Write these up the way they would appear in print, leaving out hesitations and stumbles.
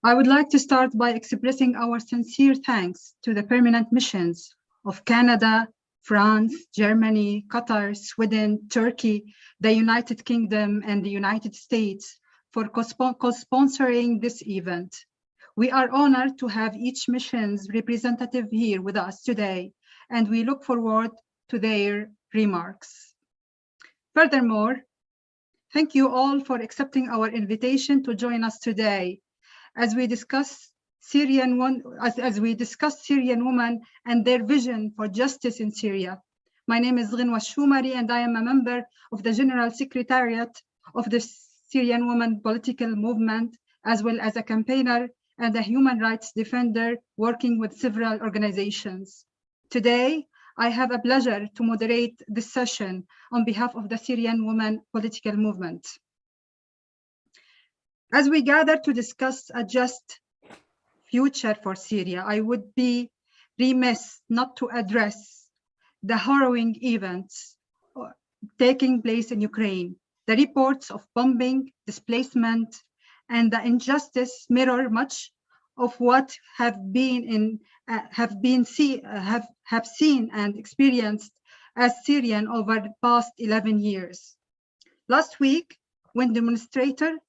I would like to start by expressing our sincere thanks to the permanent missions of Canada, France, Germany, Qatar, Sweden, Turkey, the United Kingdom, and the United States for co-sponsoring this event. We are honored to have each mission's representative here with us today, and we look forward to their remarks. Furthermore, thank you all for accepting our invitation to join us today as we discuss Syrian women and their vision for justice in Syria. My name is Ghinwa Shumari, and I am a member of the General Secretariat of the Syrian Women Political Movement, as well as a campaigner and a human rights defender working with several organizations. Today, I have a pleasure to moderate this session on behalf of the Syrian Women Political Movement. As we gather to discuss a just future for Syria, I would be remiss not to address the harrowing events taking place in Ukraine. The reports of bombing, displacement, and the injustice mirror much of what have seen and experienced as Syrian over the past 11 years. Last week, when demonstrators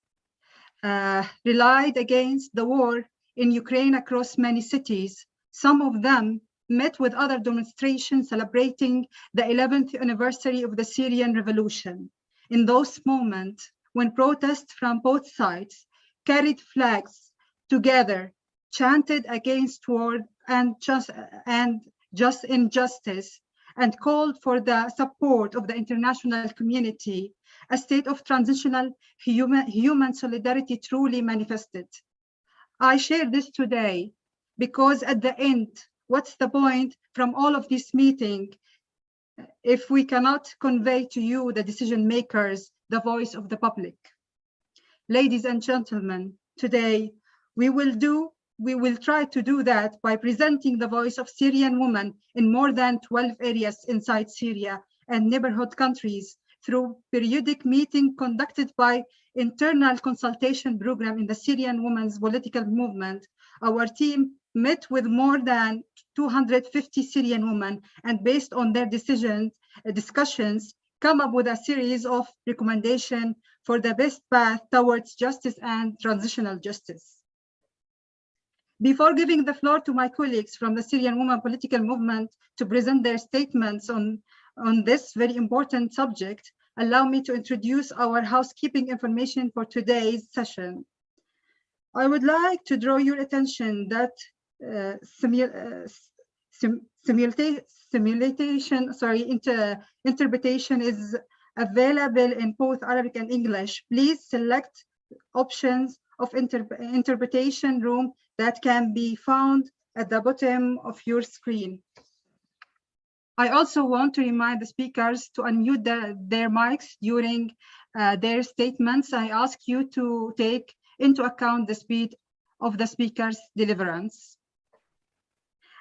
relied against the war in Ukraine across many cities, some of them met with other demonstrations celebrating the 11th anniversary of the Syrian revolution. In those moments, when protests from both sides carried flags together, chanted against war and just injustice, and called for the support of the international community, a state of transitional human solidarity truly manifested. I share this today because at the end, what's the point from all of this meeting if we cannot convey to you, the decision makers, the voice of the public? Ladies and gentlemen, today we will try to do that by presenting the voice of Syrian women in more than 12 areas inside Syria and neighborhood countries through periodic meetings conducted by internal consultation program in the Syrian Women's Political Movement. Our team met with more than 250 Syrian women, and based on their discussions, come up with a series of recommendations for the best path towards justice and transitional justice. Before giving the floor to my colleagues from the Syrian Women Political Movement to present their statements on this very important subject, allow me to introduce our housekeeping information for today's session. I would like to draw your attention that interpretation is available in both Arabic and English. Please select options of interpretation room that can be found at the bottom of your screen. I also want to remind the speakers to unmute their mics during their statements. I ask you to take into account the speed of the speaker's deliverance.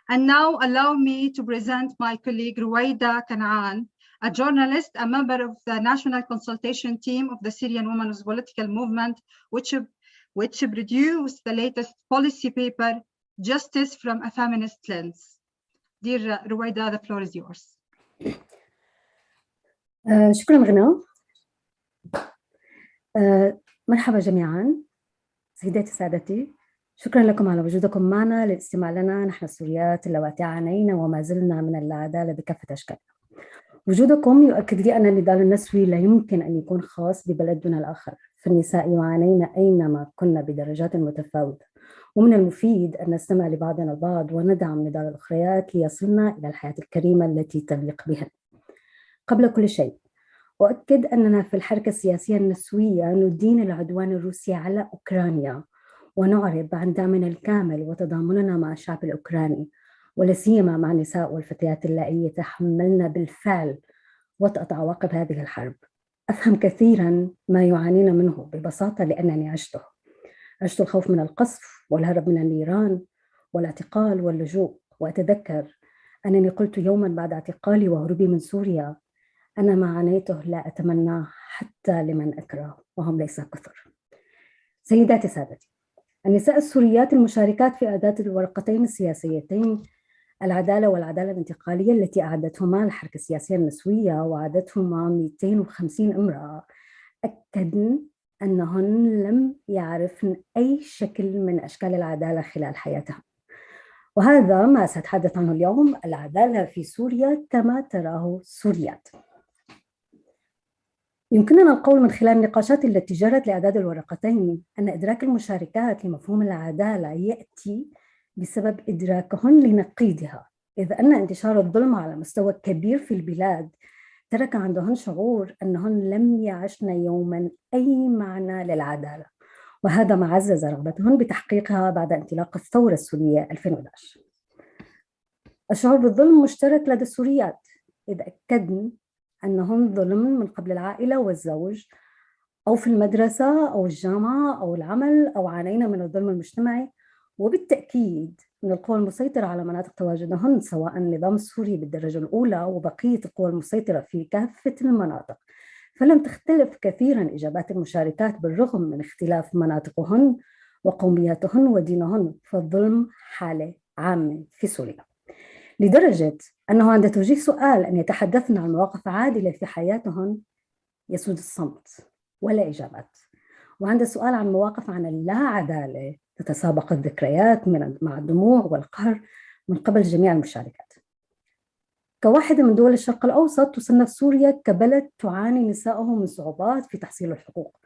And now allow me to present my colleague Ruwaida Kanaan, a journalist, a member of the National Consultation Team of the Syrian Women's Political Movement, which produced the latest policy paper, Justice from a Feminist Lens. Dear Ruwaida, the floor is yours. شكرا غنى. مرحبا جميعا سيداتي سادتي، شكرا لكم على وجودكم معنا للاستماع لنا نحن السوريات اللواتي عانينا وما زلنا من العدالة بكافة أشكالها. وجودكم يؤكد لي أن النضال النسوي لا يمكن أن يكون خاص ببلد دون الآخر، فالنساء يعانين أينما كنا بدرجات متفاوتة، ومن المفيد أن نستمع لبعضنا البعض وندعم نضال الأخريات ليصلنا إلى الحياة الكريمة التي تليق بهن. قبل كل شيء أؤكد أننا في الحركة السياسية النسوية ندين العدوان الروسي على أوكرانيا، ونعرب عن دعمنا الكامل وتضامننا مع الشعب الأوكراني، ولا سيما مع النساء والفتيات اللائي يتحملن بالفعل وطأة عواقب هذه الحرب. أفهم كثيرا ما يعانين منه ببساطة لأنني عشت الخوف من القصف والهرب من النيران والاعتقال واللجوء. وأتذكر أنني قلت يوما بعد اعتقالي وهروبي من سوريا: أنا ما عانيته لا أتمناه حتى لمن أكره، وهم ليس كثر. سيداتي سادتي، النساء السوريات المشاركات في إعداد الورقتين السياسيتين العدالة والعدالة الانتقالية التي أعدتهما الحركة السياسية النسوية وأعدتهما 250 امرأة أكدن أنهن لم يعرفن أي شكل من أشكال العدالة خلال حياتهم، وهذا ما سأتحدث عنه اليوم: العدالة في سوريا كما تراه سوريات. يمكننا القول من خلال النقاشات التي جرت لإعداد الورقتين أن إدراك المشاركات لمفهوم العدالة يأتي بسبب إدراكهن لنقيضها، إذ أن انتشار الظلم على مستوى كبير في البلاد ترك عندهن شعور أنهن لم يعشن يوما أي معنى للعدالة، وهذا ما عزز رغبتهن بتحقيقها بعد انطلاق الثورة السورية 2011. الشعور بالظلم مشترك لدى السوريات، إذ أكدن أنهن ظلم من قبل العائلة والزوج أو في المدرسة أو الجامعة أو العمل، أو عانينا من الظلم المجتمعي، وبالتأكيد من القوى المسيطرة على مناطق تواجدهن، سواء النظام السوري بالدرجة الأولى وبقية القوى المسيطرة في كافة المناطق. فلم تختلف كثيرا إجابات المشاركات بالرغم من اختلاف مناطقهن وقومياتهن ودينهن، فالظلم حالة عامة في سوريا، لدرجة أنه عند توجيه سؤال أن يتحدثن عن مواقف عادلة في حياتهن يسود الصمت ولا إجابات، وعند السؤال عن مواقف عن اللا عدالة تتسابق الذكريات مع الدموع والقهر من قبل جميع المشاركات. كواحدة من دول الشرق الأوسط تصنف سوريا كبلد تعاني نساؤه من صعوبات في تحصيل الحقوق،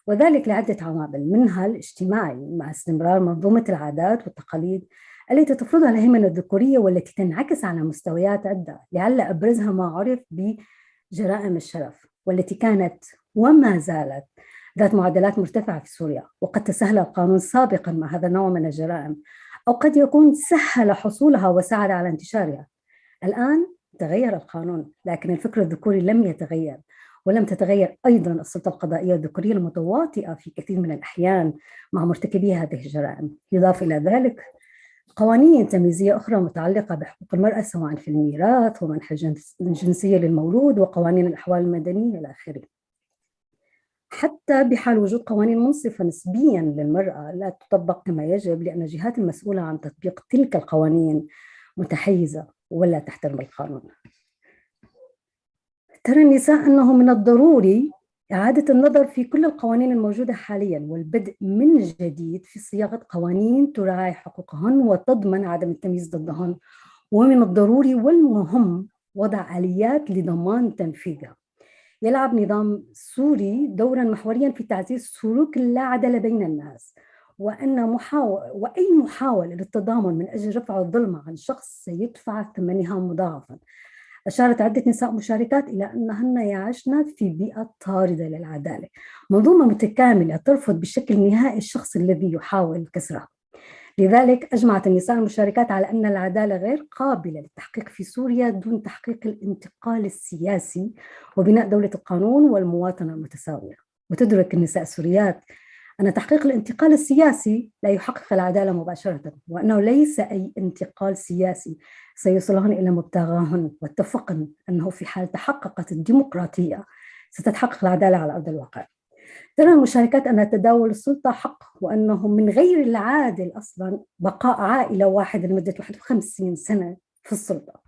وذلك لعدة عوامل، منها الاجتماعي مع استمرار منظومة العادات والتقاليد التي تفرضها الهيمنة الذكورية والتي تنعكس على مستويات عدة، لعل أبرزها ما عرف بجرائم الشرف، والتي كانت وما زالت ذات معدلات مرتفعة في سوريا، وقد تسهل القانون سابقا مع هذا النوع من الجرائم، أو قد يكون سهل حصولها وساعد على انتشارها. الآن تغير القانون، لكن الفكر الذكوري لم يتغير، ولم تتغير أيضا السلطة القضائية الذكورية المتواطئة في كثير من الأحيان مع مرتكبي هذه الجرائم. يضاف إلى ذلك قوانين تمييزية أخرى متعلقة بحقوق المرأة، سواء في الميراث ومنح الجنسية للمولود وقوانين الأحوال المدنية إلى آخره. حتى بحال وجود قوانين منصفة نسبيا للمرأة لا تطبق كما يجب، لأن الجهات المسؤولة عن تطبيق تلك القوانين متحيزة ولا تحترم القانون. ترى النساء أنه من الضروري إعادة النظر في كل القوانين الموجودة حاليا والبدء من جديد في صياغة قوانين تراعي حقوقهن وتضمن عدم التمييز ضدهن، ومن الضروري والمهم وضع آليات لضمان تنفيذها. يلعب نظام سوري دورا محوريا في تعزيز سلوك اللا عدالة بين الناس، وأي محاولة للتضامن من أجل رفع الظلم عن شخص سيدفع ثمنها مضاعفا. أشارت عدة نساء مشاركات إلى أنهن يعشن في بيئة طاردة للعدالة، منظومة متكاملة ترفض بشكل نهائي الشخص الذي يحاول كسرها. لذلك أجمعت النساء المشاركات على أن العدالة غير قابلة للتحقيق في سوريا دون تحقيق الانتقال السياسي وبناء دولة القانون والمواطنة المتساوية. وتدرك النساء السوريات أن تحقيق الانتقال السياسي لا يحقق العدالة مباشرة، وأنه ليس أي انتقال سياسي سيوصلهن إلى مبتغاهن، واتفقن أنه في حال تحققت الديمقراطية ستتحقق العدالة على أرض الواقع. ترى المشاركات أن تداول السلطة حق، وأنه من غير العادل أصلا بقاء عائلة واحدة لمدة 51 سنة في السلطة.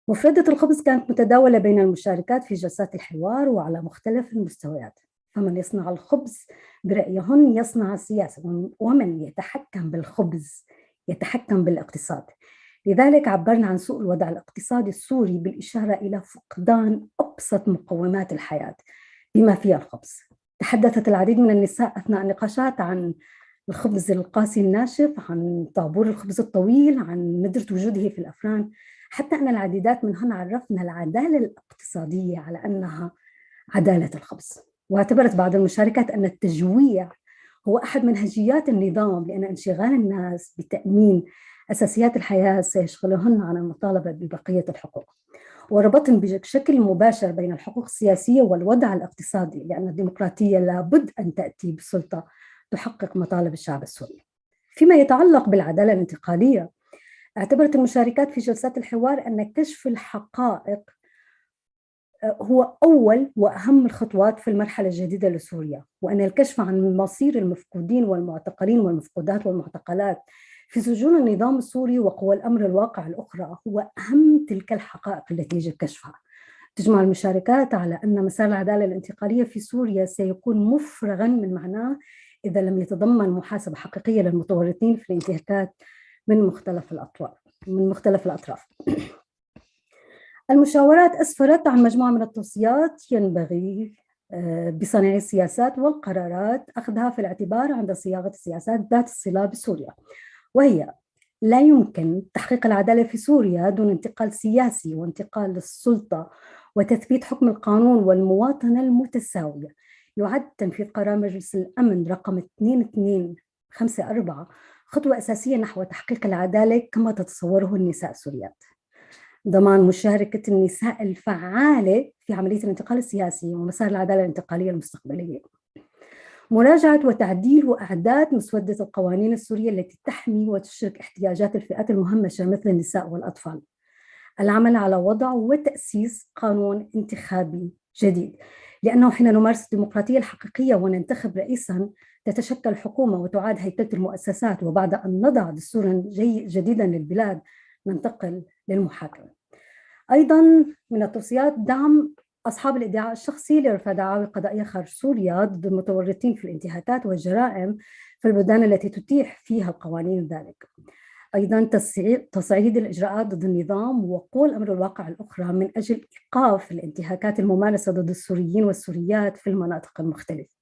مفردة الخبز كانت متداولة بين المشاركات في جلسات الحوار وعلى مختلف المستويات، فمن يصنع الخبز برأيهن يصنع السياسة، ومن يتحكم بالخبز يتحكم بالاقتصاد. لذلك عبرنا عن سوء الوضع الاقتصادي السوري بالإشارة إلى فقدان أبسط مقومات الحياة بما فيها الخبز. تحدثت العديد من النساء أثناء النقاشات عن الخبز القاسي الناشف، عن طابور الخبز الطويل، عن ندرة وجوده في الأفران، حتى أن العديدات منهن عرفنا العدالة الاقتصادية على أنها عدالة الخبز. واعتبرت بعض المشاركات أن التجويع هو أحد منهجيات النظام، لأن انشغال الناس بتأمين أساسيات الحياة سيشغلهن عن المطالبة ببقية الحقوق، وربطن بشكل مباشر بين الحقوق السياسية والوضع الاقتصادي، لأن الديمقراطية لابد أن تأتي بسلطة تحقق مطالب الشعب السوري. فيما يتعلق بالعدالة الانتقالية، اعتبرت المشاركات في جلسات الحوار أن كشف الحقائق هو أول وأهم الخطوات في المرحلة الجديدة لسوريا، وأن الكشف عن مصير المفقودين والمعتقلين والمفقودات والمعتقلات في سجون النظام السوري وقوى الأمر الواقع الأخرى هو أهم تلك الحقائق التي يجب كشفها. تجمع المشاركات على أن مسار العدالة الانتقالية في سوريا سيكون مفرغا من معناه إذا لم يتضمن محاسبة حقيقية للمتورطين في الانتهاكات من مختلف الأطراف. المشاورات أسفرت عن مجموعة من التوصيات ينبغي بصانعي السياسات والقرارات أخذها في الاعتبار عند صياغة السياسات ذات الصلة بسوريا، وهي: لا يمكن تحقيق العدالة في سوريا دون انتقال سياسي وانتقال للسلطة وتثبيت حكم القانون والمواطنة المتساوية. يعد تنفيذ قرار مجلس الأمن رقم 2254 خطوة أساسية نحو تحقيق العدالة كما تتصوره النساء السوريات. ضمان مشاركة النساء الفعالة في عملية الانتقال السياسي ومسار العدالة الانتقالية المستقبلية. مراجعة وتعديل وإعداد مسودة القوانين السورية التي تحمي وتشرك احتياجات الفئات المهمشة مثل النساء والأطفال. العمل على وضع وتأسيس قانون انتخابي جديد، لأنه حين نمارس الديمقراطية الحقيقية وننتخب رئيساً تتشكل حكومة وتعاد هيكلة المؤسسات، وبعد أن نضع دستوراً جديداً للبلاد ننتقل للمحاكمة. أيضاً من التوصيات دعم أصحاب الادعاء الشخصي لرفع دعاوى قضائية خارج سوريا ضد المتورطين في الانتهاكات والجرائم في البلدان التي تتيح فيها القوانين ذلك. أيضاً تصعيد الإجراءات ضد النظام وقوى الأمر الواقع الأخرى من أجل إيقاف الانتهاكات الممارسة ضد السوريين والسوريات في المناطق المختلفة.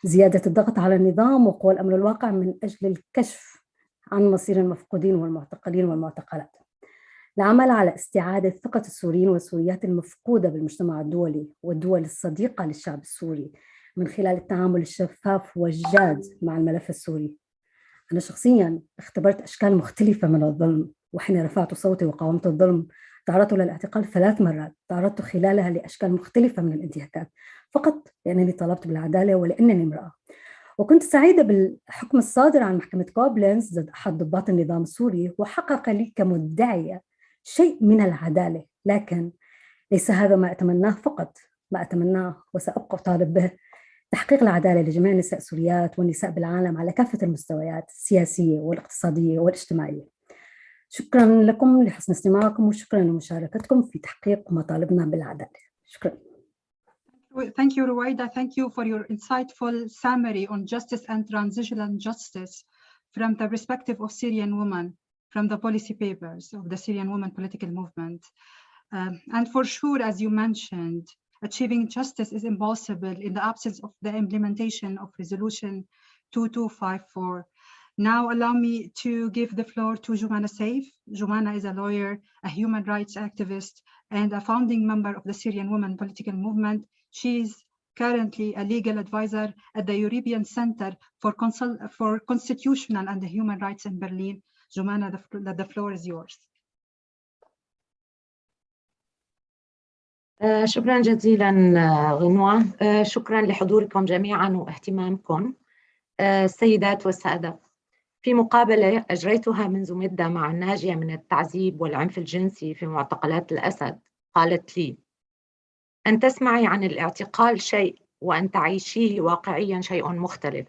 زيادة الضغط على النظام وقوى الأمر الواقع من أجل الكشف عن مصير المفقودين والمعتقلين والمعتقلات. العمل على استعادة ثقة السوريين والسوريات المفقودة بالمجتمع الدولي والدول الصديقة للشعب السوري من خلال التعامل الشفاف والجاد مع الملف السوري. أنا شخصياً اختبرت أشكال مختلفة من الظلم، وحين رفعت صوتي وقاومت الظلم تعرضت للاعتقال 3 مرات، تعرضت خلالها لأشكال مختلفة من الانتهاكات فقط لأنني طلبت بالعدالة ولأنني امرأة. وكنت سعيدة بالحكم الصادر عن محكمة كوبلنز ضد أحد ضباط النظام السوري، وحقق لي كمدعية شيء من العدالة، لكن ليس هذا ما أتمناه فقط. ما أتمناه وسأبقى أطالب به تحقيق العدالة لجميع النساء السوريات والنساء بالعالم على كافة المستويات السياسية والاقتصادية والاجتماعية. شكرا لكم لحسن استماعكم، وشكرا لمشاركتكم في تحقيق مطالبنا بالعدالة. شكرا. Thank you, Ruwaida. Thank you for your insightful summary on justice and transitional justice from the perspective of Syrian women, from the policy papers of the Syrian women political movement. And for sure, as you mentioned, achieving justice is impossible in the absence of the implementation of Resolution 2254. Now allow me to give the floor to Jumana Saif. Jumana is a lawyer, a human rights activist, and a founding member of the Syrian women political movement. She is currently a legal advisor at the European Center for Constitutional and Human Rights in Berlin. Jumana, the floor is yours. شكرا جزيلا غنوة. شكرا لحضوركم جميعا واهتمامكم. السيدات والسادة، في مقابلة أجريتها منذ مدة مع الناجية من التعذيب والعنف الجنسي في معتقلات الأسد، قالت لي: أن تسمعي عن الاعتقال شيء وأن تعيشيه واقعيا شيء مختلف.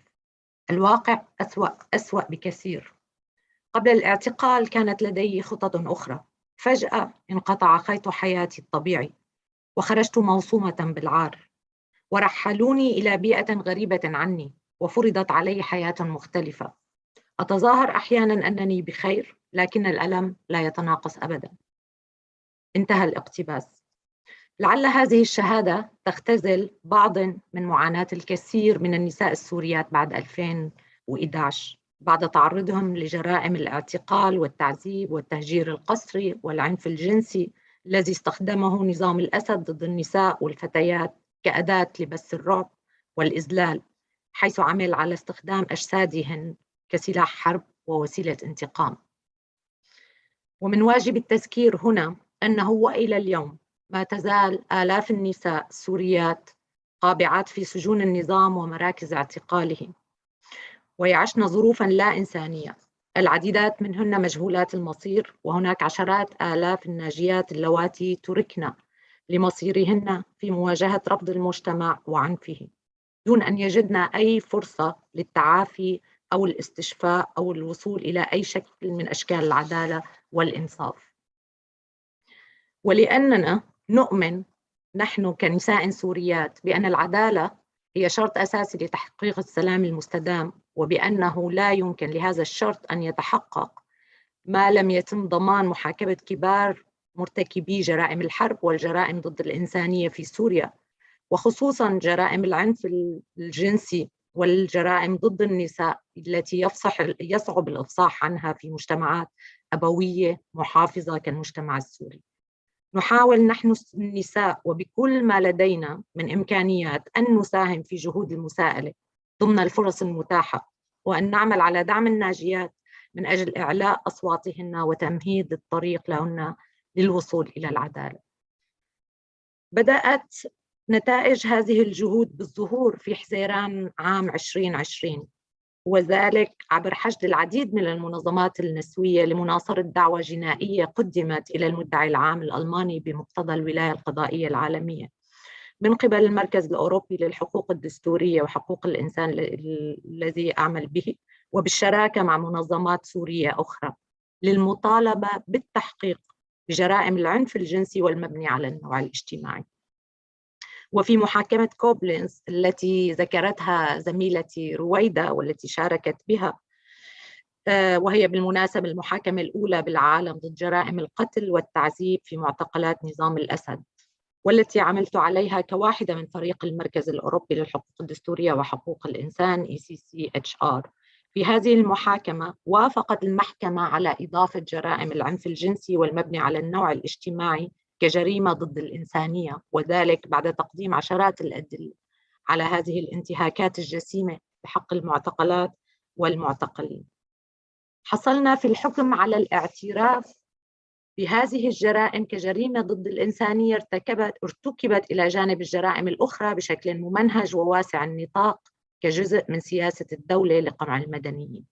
الواقع أسوأ بكثير. قبل الاعتقال كانت لدي خطط أخرى، فجأة انقطع خيط حياتي الطبيعي وخرجت موصومة بالعار، ورحلوني إلى بيئة غريبة عني وفرضت علي حياة مختلفة. أتظاهر أحيانا أنني بخير، لكن الألم لا يتناقص أبدا. انتهى الاقتباس. لعل هذه الشهادة تختزل بعض من معاناة الكثير من النساء السوريات بعد 2011 بعد تعرضهم لجرائم الاعتقال والتعذيب والتهجير القسري والعنف الجنسي الذي استخدمه نظام الأسد ضد النساء والفتيات كأداة لبث الرعب والإذلال، حيث عمل على استخدام أجسادهن كسلاح حرب ووسيلة انتقام. ومن واجب التذكير هنا أنه وإلى اليوم ما تزال آلاف النساء السوريات قابعات في سجون النظام ومراكز اعتقاله، ويعشن ظروفاً لا إنسانية. العديدات منهن مجهولات المصير، وهناك عشرات آلاف الناجيات اللواتي تركن لمصيرهن في مواجهة رفض المجتمع وعنفه، دون أن يجدن أي فرصة للتعافي أو الاستشفاء أو الوصول إلى أي شكل من أشكال العدالة والإنصاف. ولأننا نؤمن نحن كنساء سوريات بأن العدالة هي شرط أساسي لتحقيق السلام المستدام، وبأنه لا يمكن لهذا الشرط أن يتحقق ما لم يتم ضمان محاكمة كبار مرتكبي جرائم الحرب والجرائم ضد الإنسانية في سوريا، وخصوصاً جرائم العنف الجنسي والجرائم ضد النساء التي يصعب الإفصاح عنها في مجتمعات أبوية محافظة كالمجتمع السوري. نحاول نحن النساء وبكل ما لدينا من إمكانيات أن نساهم في جهود المساءلة ضمن الفرص المتاحة، وأن نعمل على دعم الناجيات من أجل إعلاء أصواتهن وتمهيد الطريق لهن للوصول إلى العدالة. بدأت نتائج هذه الجهود بالظهور في حزيران عام 2020، وذلك عبر حشد العديد من المنظمات النسوية لمناصرة دعوى جنائية قدمت إلى المدعي العام الألماني بمقتضى الولاية القضائية العالمية من قبل المركز الأوروبي للحقوق الدستورية وحقوق الإنسان الذي أعمل به، وبالشراكة مع منظمات سورية أخرى للمطالبة بالتحقيق بجرائم العنف الجنسي والمبني على النوع الاجتماعي. وفي محاكمة كوبلينز التي ذكرتها زميلتي رويدة والتي شاركت بها، وهي بالمناسبة المحاكمة الأولى بالعالم ضد جرائم القتل والتعذيب في معتقلات نظام الأسد، والتي عملت عليها كواحدة من فريق المركز الأوروبي للحقوق الدستورية وحقوق الإنسان ECCHR. في هذه المحاكمة وافقت المحكمة على إضافة جرائم العنف الجنسي والمبني على النوع الاجتماعي كجريمة ضد الإنسانية، وذلك بعد تقديم عشرات الأدلة على هذه الانتهاكات الجسيمة بحق المعتقلات والمعتقلين. حصلنا في الحكم على الاعتراف بهذه الجرائم كجريمة ضد الإنسانية ارتكبت إلى جانب الجرائم الأخرى بشكل ممنهج وواسع النطاق كجزء من سياسة الدولة لقمع المدنيين.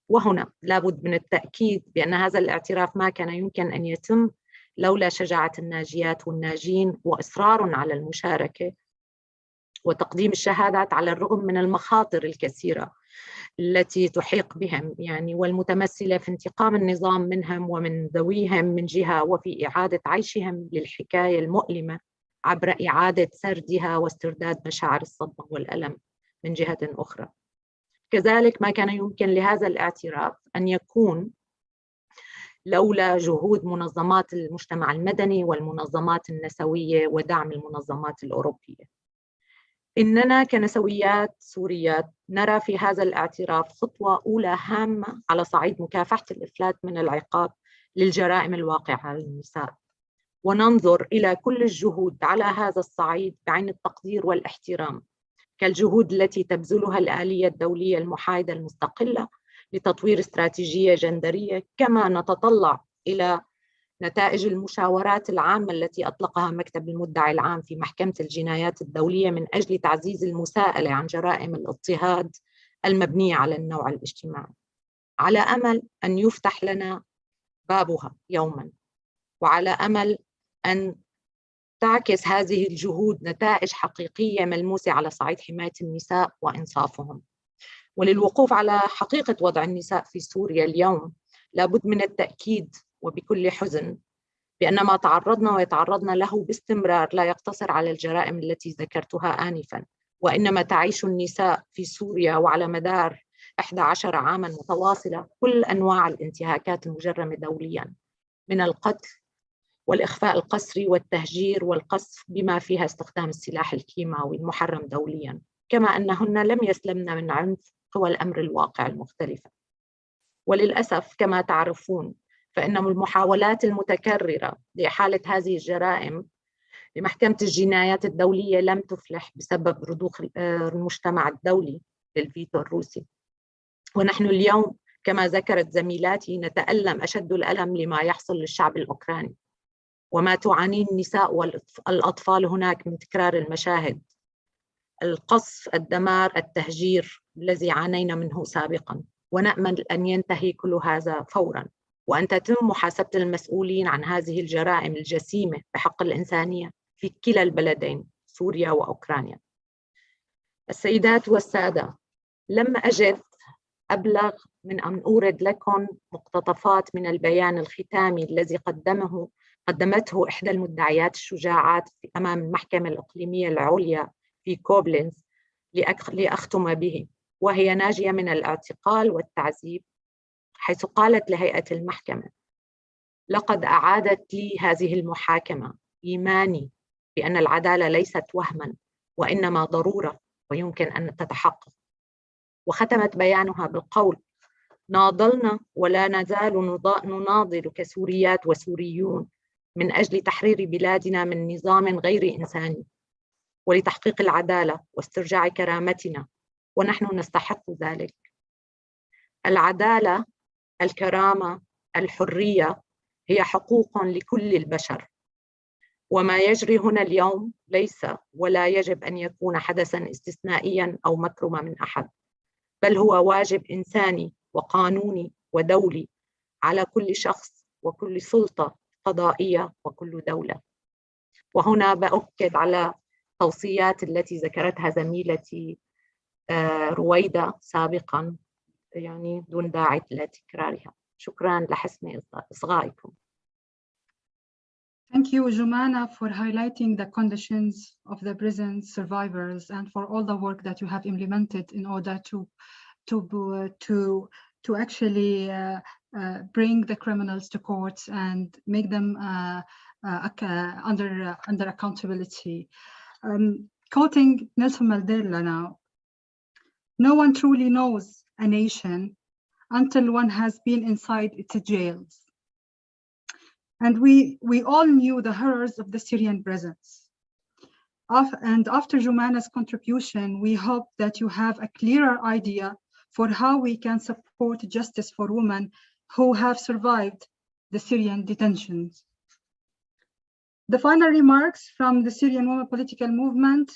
وهنا لابد من التأكيد بأن هذا الاعتراف ما كان يمكن أن يتم لولا شجاعة الناجيات والناجين وإصرار على المشاركة وتقديم الشهادات على الرغم من المخاطر الكثيرة التي تحيق بهم، والمتمثلة في انتقام النظام منهم ومن ذويهم من جهة، وفي إعادة عيشهم للحكاية المؤلمة عبر إعادة سردها واسترداد مشاعر الصدمة والألم من جهة أخرى. كذلك ما كان يمكن لهذا الاعتراف أن يكون لولا جهود منظمات المجتمع المدني والمنظمات النسوية ودعم المنظمات الأوروبية. إننا كنسويات سوريات نرى في هذا الاعتراف خطوة أولى هامة على صعيد مكافحة الإفلات من العقاب للجرائم الواقعة على النساء، وننظر إلى كل الجهود على هذا الصعيد بعين التقدير والاحترام، كالجهود التي تبذلها الآلية الدولية المحايدة المستقلة لتطوير استراتيجية جندرية، كما نتطلع إلى نتائج المشاورات العامة التي أطلقها مكتب المدعي العام في محكمة الجنايات الدولية من أجل تعزيز المساءلة عن جرائم الاضطهاد المبنية على النوع الاجتماعي، على أمل أن يفتح لنا بابها يوماً، وعلى أمل أن تعكس هذه الجهود نتائج حقيقية ملموسة على صعيد حماية النساء وإنصافهم. وللوقوف على حقيقة وضع النساء في سوريا اليوم لابد من التأكيد وبكل حزن بأن ما تعرضنا ويتعرضنا له باستمرار لا يقتصر على الجرائم التي ذكرتها آنفاً، وإنما تعيش النساء في سوريا وعلى مدار 11 عاماً متواصلة كل أنواع الانتهاكات المجرمة دولياً، من القتل والإخفاء القسري والتهجير والقصف بما فيها استخدام السلاح الكيماوي المحرم دولياً، كما أنهن لم يسلمن من عنف قوى الأمر الواقع المختلفة. وللأسف كما تعرفون فإن المحاولات المتكررة لإحالة هذه الجرائم لمحكمة الجنايات الدولية لم تفلح بسبب رضوخ المجتمع الدولي للفيتو الروسي. ونحن اليوم كما ذكرت زميلاتي نتألم أشد الألم لما يحصل للشعب الأوكراني وما تعانيه النساء والأطفال هناك من تكرار المشاهد، القصف، الدمار، التهجير الذي عانينا منه سابقا، ونأمل أن ينتهي كل هذا فورا، وأن تتم محاسبة المسؤولين عن هذه الجرائم الجسيمة بحق الإنسانية في كلا البلدين سوريا وأوكرانيا. السيدات والسادة، لم أجد أبلغ من أن أورد لكم مقتطفات من البيان الختامي الذي قدمته إحدى المدعيات الشجاعات أمام المحكمة الإقليمية العليا في كوبلنز لأختم به، وهي ناجية من الاعتقال والتعذيب، حيث قالت لهيئة المحكمة: لقد أعادت لي هذه المحاكمة إيماني بأن العدالة ليست وهماً وإنما ضرورة ويمكن أن تتحقق. وختمت بيانها بالقول: ناضلنا ولا نزال نناضل كسوريات وسوريون من أجل تحرير بلادنا من نظام غير إنساني ولتحقيق العدالة واسترجاع كرامتنا، ونحن نستحق ذلك. العدالة، الكرامة، الحرية هي حقوق لكل البشر، وما يجري هنا اليوم ليس ولا يجب أن يكون حدثاً استثنائياً أو مكرما من أحد، بل هو واجب إنساني وقانوني ودولي على كل شخص وكل سلطة قضائية وكل دولة. وهنا بأكد على توصيات التي ذكرتها زميلتي رويدة سابقاً، يعني دون داعي لتكرارها. شكراً لحسن إصغائكم. Thank you, Jumana, for highlighting the conditions of the prison survivors and for all the work that you have implemented in order to actually bring the criminals to courts and make them under accountability. Quoting Nelson Mandela now, no one truly knows a nation until one has been inside its jails. And we all knew the horrors of the Syrian prisons. And after Jumana's contribution, we hope that you have a clearer idea for how we can support justice for women who have survived the Syrian detentions. The final remarks from the Syrian Women Political Movement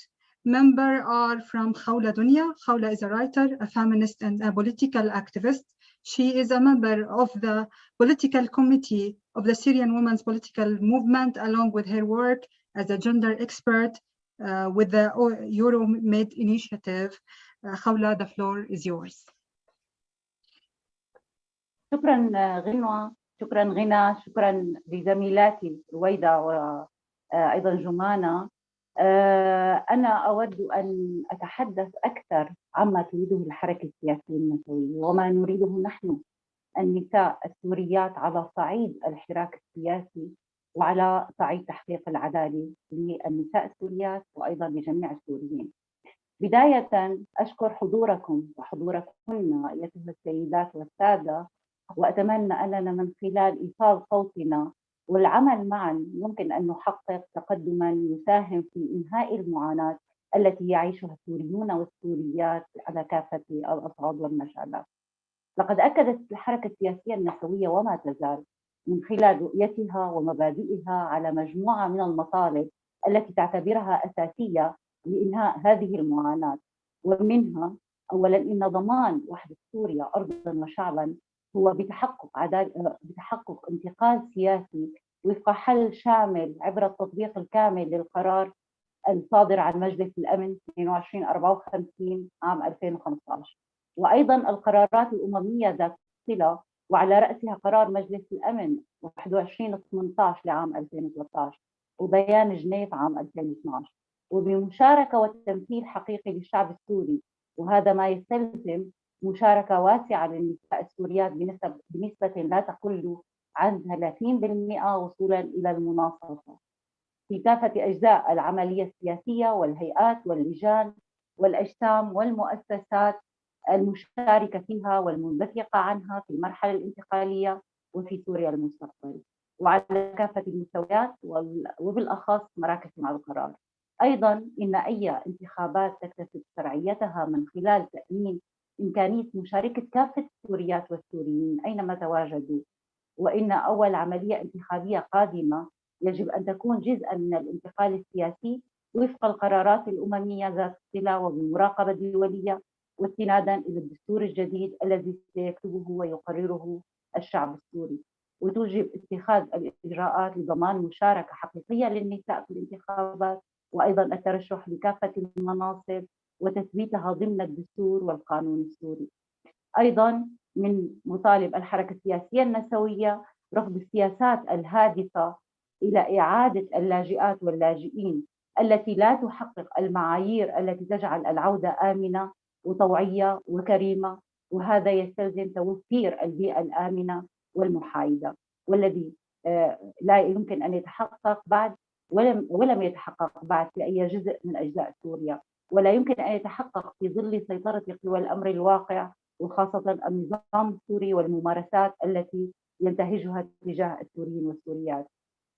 member are from Khawla Dunya. Khawla is a writer, a feminist, and a political activist. She is a member of the political committee of the Syrian Women's Political Movement, along with her work as a gender expert with the Euromed initiative. Khawla, the floor is yours. شكرا غنوة، شكرا غنى، شكرا لزميلاتي رويدة وأيضا جمانة. أنا أود أن أتحدث أكثر عما تريده الحركة السياسية النسوية وما نريده نحن النساء السوريات على صعيد الحراك السياسي وعلى صعيد تحقيق العدالة للنساء السوريات وأيضا لجميع السوريين. بداية أشكر حضوركم وحضوركن أيتها السيدات والسادة، وأتمنى أننا من خلال إيصال صوتنا والعمل معا يمكن أن نحقق تقدما يساهم في إنهاء المعاناة التي يعيشها السوريون والسوريات على كافة الأصعاد والمجالات. لقد أكدت الحركة السياسية النسوية وما تزال من خلال رؤيتها ومبادئها على مجموعة من المطالب التي تعتبرها أساسية لإنهاء هذه المعاناة، ومنها أولاً إن ضمان وحدة سوريا أرضاً وشعباً هو بتحقق انتقال سياسي وفق حل شامل عبر التطبيق الكامل للقرار الصادر عن مجلس الأمن 2254 عام 2015، وأيضاً القرارات الأممية ذات الصلة، وعلى رأسها قرار مجلس الأمن 2118 لعام 2013 وبيان جنيف عام 2012، وبمشاركة والتمثيل حقيقي للشعب السوري، وهذا ما يستلزم مشاركة واسعة للنساء السوريات بنسبة لا تقل عن 30% وصولا إلى المناصفة في كافة أجزاء العملية السياسية والهيئات واللجان والأجسام والمؤسسات المشاركة فيها والمنبثقة عنها في المرحلة الانتقالية وفي سوريا المستقبل، وعلى كافة المستويات وبالأخص مراكز صنع القرار. أيضا إن أي انتخابات تكتسب شرعيتها من خلال تأمين إمكانية مشاركة كافة السوريات والسوريين أينما تواجدوا، وإن أول عملية انتخابية قادمة يجب أن تكون جزءاً من الانتقال السياسي وفق القرارات الأممية ذات الصلة وبمراقبة دولية، واستناداً إلى الدستور الجديد الذي سيكتبه ويقرره الشعب السوري. وتوجب اتخاذ الإجراءات لضمان مشاركة حقيقية للنساء في الانتخابات، وأيضا الترشح لكافة المناصب وتثبيتها ضمن الدستور والقانون السوري. أيضا من مطالب الحركة السياسية النسوية رفض السياسات الهادفة إلى إعادة اللاجئات واللاجئين التي لا تحقق المعايير التي تجعل العودة آمنة وطوعية وكريمة، وهذا يستلزم توفير البيئة الآمنة والمحايدة، والذي لا يمكن أن يتحقق بعد ولم يتحقق بعد في أي جزء من أجزاء سوريا، ولا يمكن أن يتحقق في ظل سيطرة قوى الأمر الواقع، وخاصة النظام السوري والممارسات التي ينتهجها تجاه السوريين والسوريات.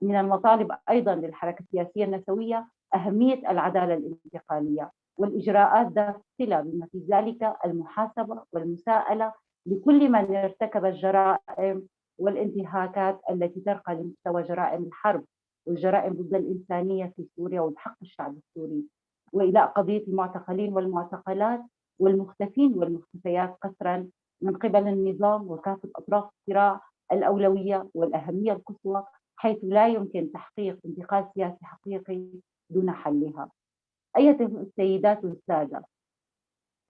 من المطالب أيضا للحركة السياسية النسوية أهمية العدالة الانتقالية والإجراءات ذات صلة، بما في ذلك المحاسبة والمساءلة لكل من ارتكب الجرائم والانتهاكات التي ترقى لمستوى جرائم الحرب والجرائم ضد الإنسانية في سوريا وبحق الشعب السوري، وإلى قضية المعتقلين والمعتقلات والمختفين والمختفيات قسرا من قبل النظام وكافة أطراف الصراع الأولوية والأهمية القصوى، حيث لا يمكن تحقيق انتقال سياسي حقيقي دون حلها. أيها السيدات والسادة،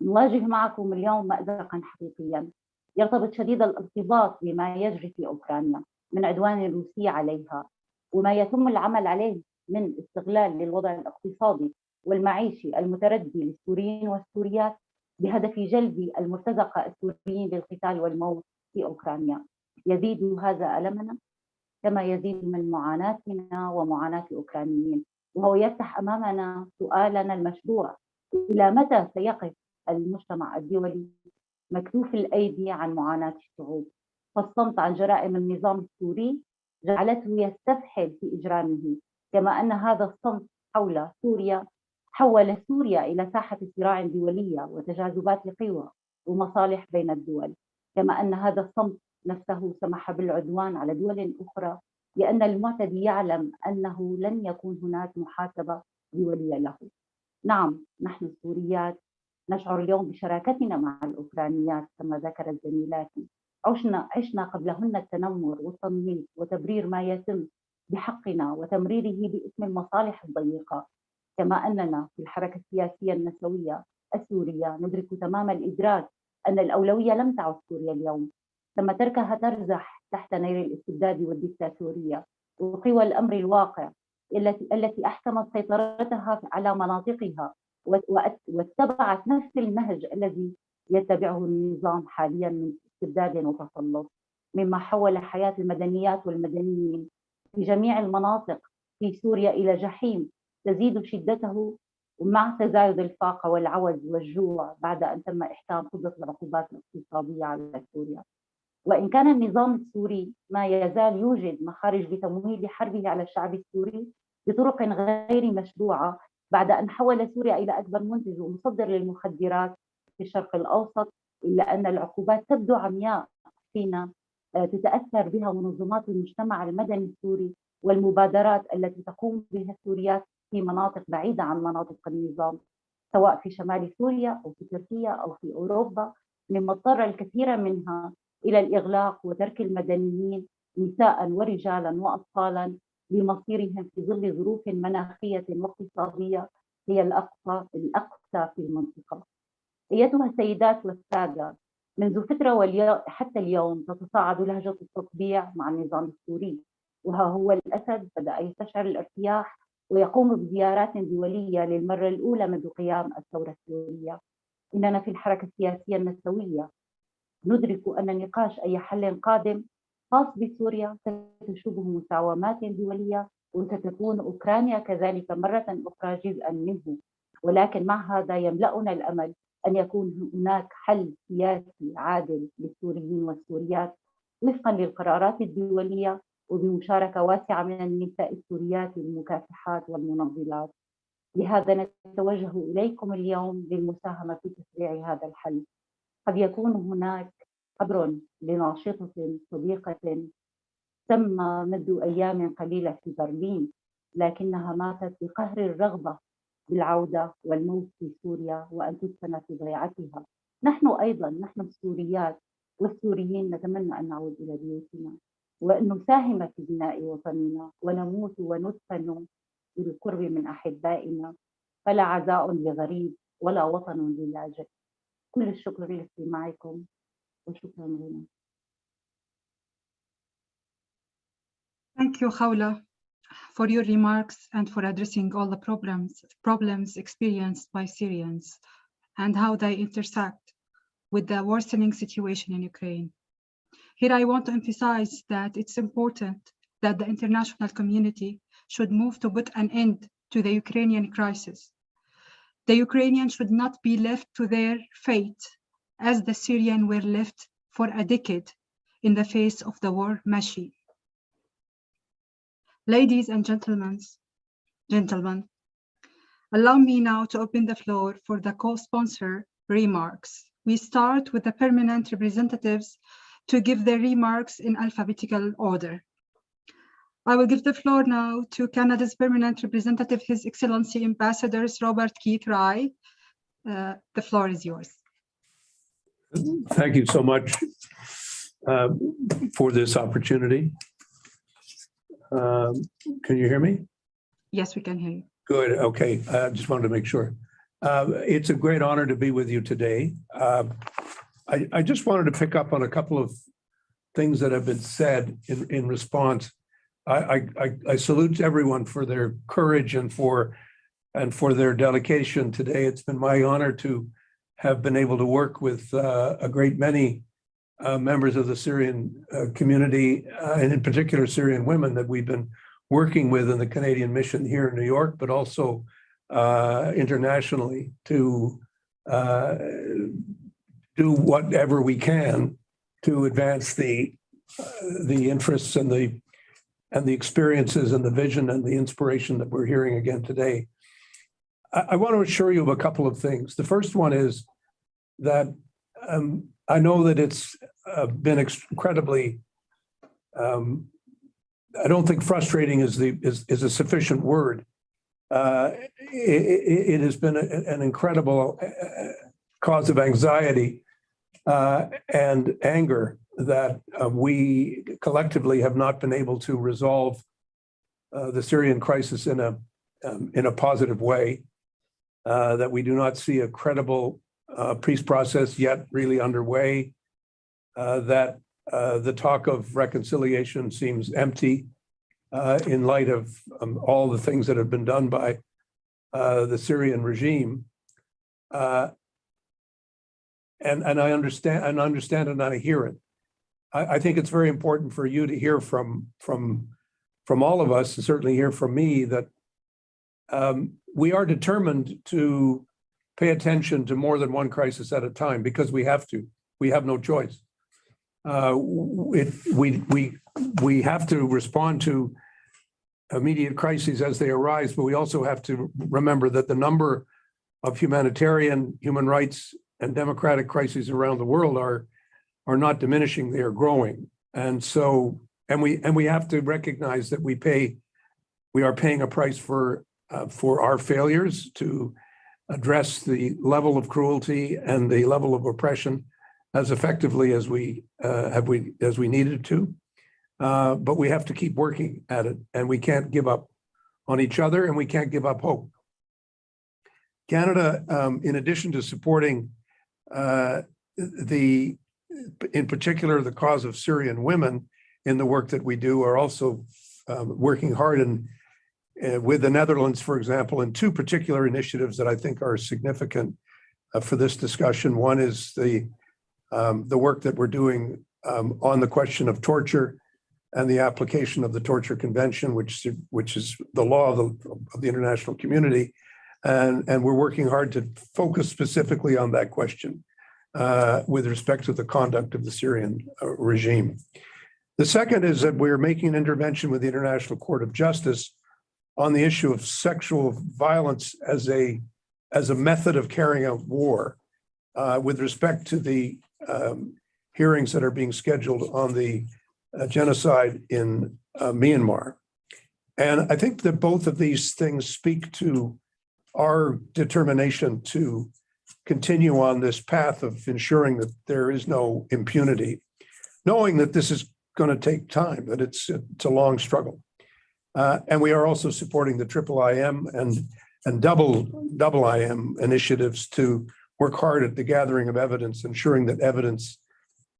نواجه معكم اليوم مأزقا حقيقيا يرتبط شديد الارتباط بما يجري في أوكرانيا من عدوان الروسي عليها، وما يتم العمل عليه من استغلال للوضع الاقتصادي والمعيشي المتردي للسوريين والسوريات بهدف جلب المرتزقة السوريين للقتال والموت في أوكرانيا. يزيد هذا ألمنا كما يزيد من معاناتنا ومعاناة الأوكرانيين، وهو يفتح أمامنا سؤالنا المشروع: إلى متى سيقف المجتمع الدولي مكتوف الأيدي عن معاناة الشعوب؟ فالصمت عن جرائم النظام السوري جعلته يستفحل في إجرامه، كما أن هذا الصمت حول سوريا حول سوريا إلى ساحة صراع دولية وتجاذبات لقوى ومصالح بين الدول، كما أن هذا الصمت نفسه سمح بالعدوان على دول أخرى، لأن المعتدي يعلم أنه لن يكون هناك محاسبة دولية له. نعم، نحن السوريات نشعر اليوم بشراكتنا مع الأوكرانيات كما ذكرت زميلاتي، عشنا قبلهن التنمر والتمييز وتبرير ما يتم بحقنا وتمريره باسم المصالح الضيقة، كما أننا في الحركة السياسية النسوية السورية ندرك تمام الإدراك أن الأولوية لم تعد سوريا اليوم، تم تركها ترزح تحت نير الاستبداد والديكتاتورية وقوى الأمر الواقع التي أحكمت سيطرتها على مناطقها واتبعت نفس النهج الذي يتبعه النظام حاليا من استبداد وتسلط، مما حول حياة المدنيات والمدنيين في جميع المناطق في سوريا إلى جحيم تزيد شدته مع تزايد الفاقة والعوز والجوع بعد أن تم إحكام قدرة العقوبات الاقتصادية على سوريا. وإن كان النظام السوري ما يزال يوجد مخارج لتمويل حربه على الشعب السوري بطرق غير مشروعة بعد أن حول سوريا إلى أكبر منتج ومصدر للمخدرات في الشرق الأوسط، إلا أن العقوبات تبدو عمياء حين تتأثر بها منظمات المجتمع المدني السوري والمبادرات التي تقوم بها السوريات في مناطق بعيدة عن مناطق النظام، سواء في شمال سوريا أو في تركيا أو في أوروبا، مما اضطر الكثير منها إلى الإغلاق وترك المدنيين نساء ورجالا وأطفالا لمصيرهم في ظل ظروف مناخية واقتصادية هي الأقصى في المنطقة. أيتها السيدات والسادة، منذ فترة حتى اليوم تتصاعد لهجة التطبيع مع النظام السوري، وها هو الأسد بدأ يستشعر الارتياح ويقوم بزيارات دولية للمرة الأولى منذ قيام الثورة السورية. إننا في الحركة السياسية النسوية ندرك أن نقاش أي حل قادم خاص بسوريا ستشوبه مساومات دولية، وستكون أوكرانيا كذلك مرة أخرى جزءا منه، ولكن مع هذا يملأنا الأمل أن يكون هناك حل سياسي عادل للسوريين والسوريات وفقا للقرارات الدولية وبمشاركة واسعة من النساء السوريات المكافحات والمناضلات. لهذا نتوجه إليكم اليوم للمساهمة في تسريع هذا الحل. قد يكون هناك قبر لناشطة صديقة تم منذ أيام قليلة في برلين، لكنها ماتت بقهر الرغبة بالعودة والموت في سوريا وأن تدفن في ضيعتها. نحن أيضا، نحن السوريات والسوريين نتمنى أن نعود إلى بيوتنا، وأن نساهم في بناء وطننا ونموت وندفن بالقرب من أحبائنا، فلا عزاء لغريب ولا وطن للاجئ. كل الشكر لاستماعكم وشكرا لنا. Thank you, Khawla, for your remarks and for addressing all the problems experienced by Syrians and how they intersect with the worsening situation in Ukraine. Here I want to emphasize that it's important that the international community should move to put an end to the Ukrainian crisis. The Ukrainians should not be left to their fate as the Syrians were left for a decade in the face of the war machine. Ladies and gentlemen, allow me now to open the floor for the co-sponsor remarks. We start with the permanent representatives to give their remarks in alphabetical order. I will give the floor now to Canada's permanent representative, His Excellency Ambassadors Robert Keith Rye. The floor is yours. Thank you so much for this opportunity. Can you hear me? Yes, we can hear you. Good. Okay. I just wanted to make sure. It's a great honor to be with you today. I just wanted to pick up on a couple of things that have been said in response. I salute everyone for their courage and for their dedication today. It's been my honor to have been able to work with a great many members of the Syrian community, and in particular Syrian women that we've been working with in the Canadian mission here in New York, but also internationally to do whatever we can to advance the interests and the experiences and the vision and the inspiration that we're hearing again today. I want to assure you of a couple of things. The first one is that I know that it's been incredibly, I don't think frustrating is a sufficient word. It has been an incredible cause of anxiety and anger that we collectively have not been able to resolve the Syrian crisis in a positive way, that we do not see a credible peace process yet really underway, that the talk of reconciliation seems empty in light of all the things that have been done by the Syrian regime. And I understand and I hear it. I think it's very important for you to hear from all of us, and certainly hear from me, that we are determined to pay attention to more than one crisis at a time, because we have to. We have no choice. We have to respond to immediate crises as they arise, but we also have to remember that the number of humanitarian, human rights, and democratic crises around the world are not diminishing; they are growing. And so, we have to recognize that we are paying a price for our failures to address the level of cruelty and the level of oppression as effectively as we needed to. But we have to keep working at it, and we can't give up on each other, and we can't give up hope. Canada, in addition to supporting in particular the cause of Syrian women in the work that we do, are also working hard with the Netherlands, for example, in two particular initiatives that I think are significant for this discussion. One is the work that we're doing on the question of torture and the application of the Torture Convention, which is the law of the international community. And we're working hard to focus specifically on that question with respect to the conduct of the Syrian regime. The second is that we're making an intervention with the International Court of Justice on the issue of sexual violence as a method of carrying out war, with respect to the hearings that are being scheduled on the genocide in Myanmar. And I think that both of these things speak to our determination to continue on this path of ensuring that there is no impunity, knowing that this is going to take time, that it's a long struggle. And we are also supporting the IIIM and double IM initiatives to work hard at the gathering of evidence, ensuring that evidence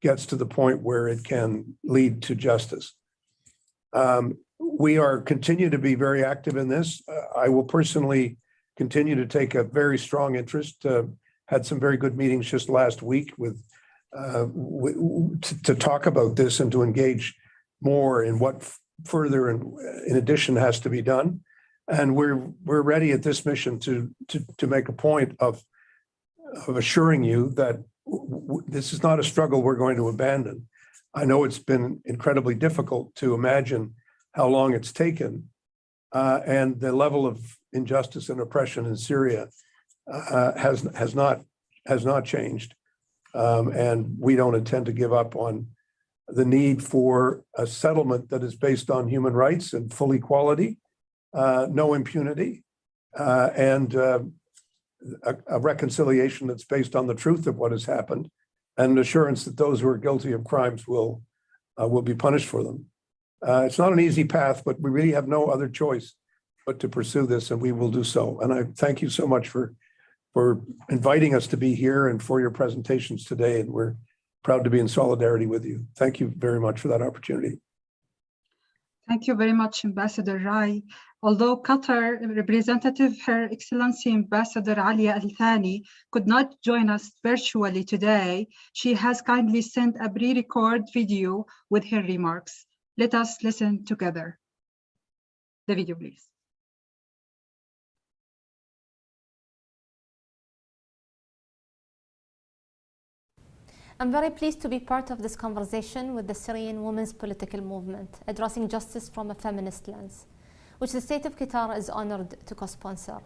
gets to the point where it can lead to justice. We continue to be very active in this. I will personally continue to take a very strong interest. Had some very good meetings just last week to talk about this and to engage more in what further in addition has to be done. And we're ready at this mission to make a point of assuring you that this is not a struggle we're going to abandon. I know it's been incredibly difficult to imagine how long it's taken, and the level of injustice and oppression in Syria has not changed, and we don't intend to give up on the need for a settlement that is based on human rights and full equality, no impunity, and a reconciliation that's based on the truth of what has happened, and an assurance that those who are guilty of crimes will be punished for them. It's not an easy path, but we really have no other choice but to pursue this, and we will do so. And I thank you so much for inviting us to be here and for your presentations today, and we're proud to be in solidarity with you. Thank you very much for that opportunity. Thank you very much, Ambassador Rai. Although Qatar representative, Her Excellency Ambassador Alia Al Thani, could not join us virtually today, she has kindly sent a pre-record video with her remarks. Let us listen together. The video, please. I'm very pleased to be part of this conversation with the Syrian women's political movement, addressing justice from a feminist lens, which the state of Qatar is honored to co-sponsor.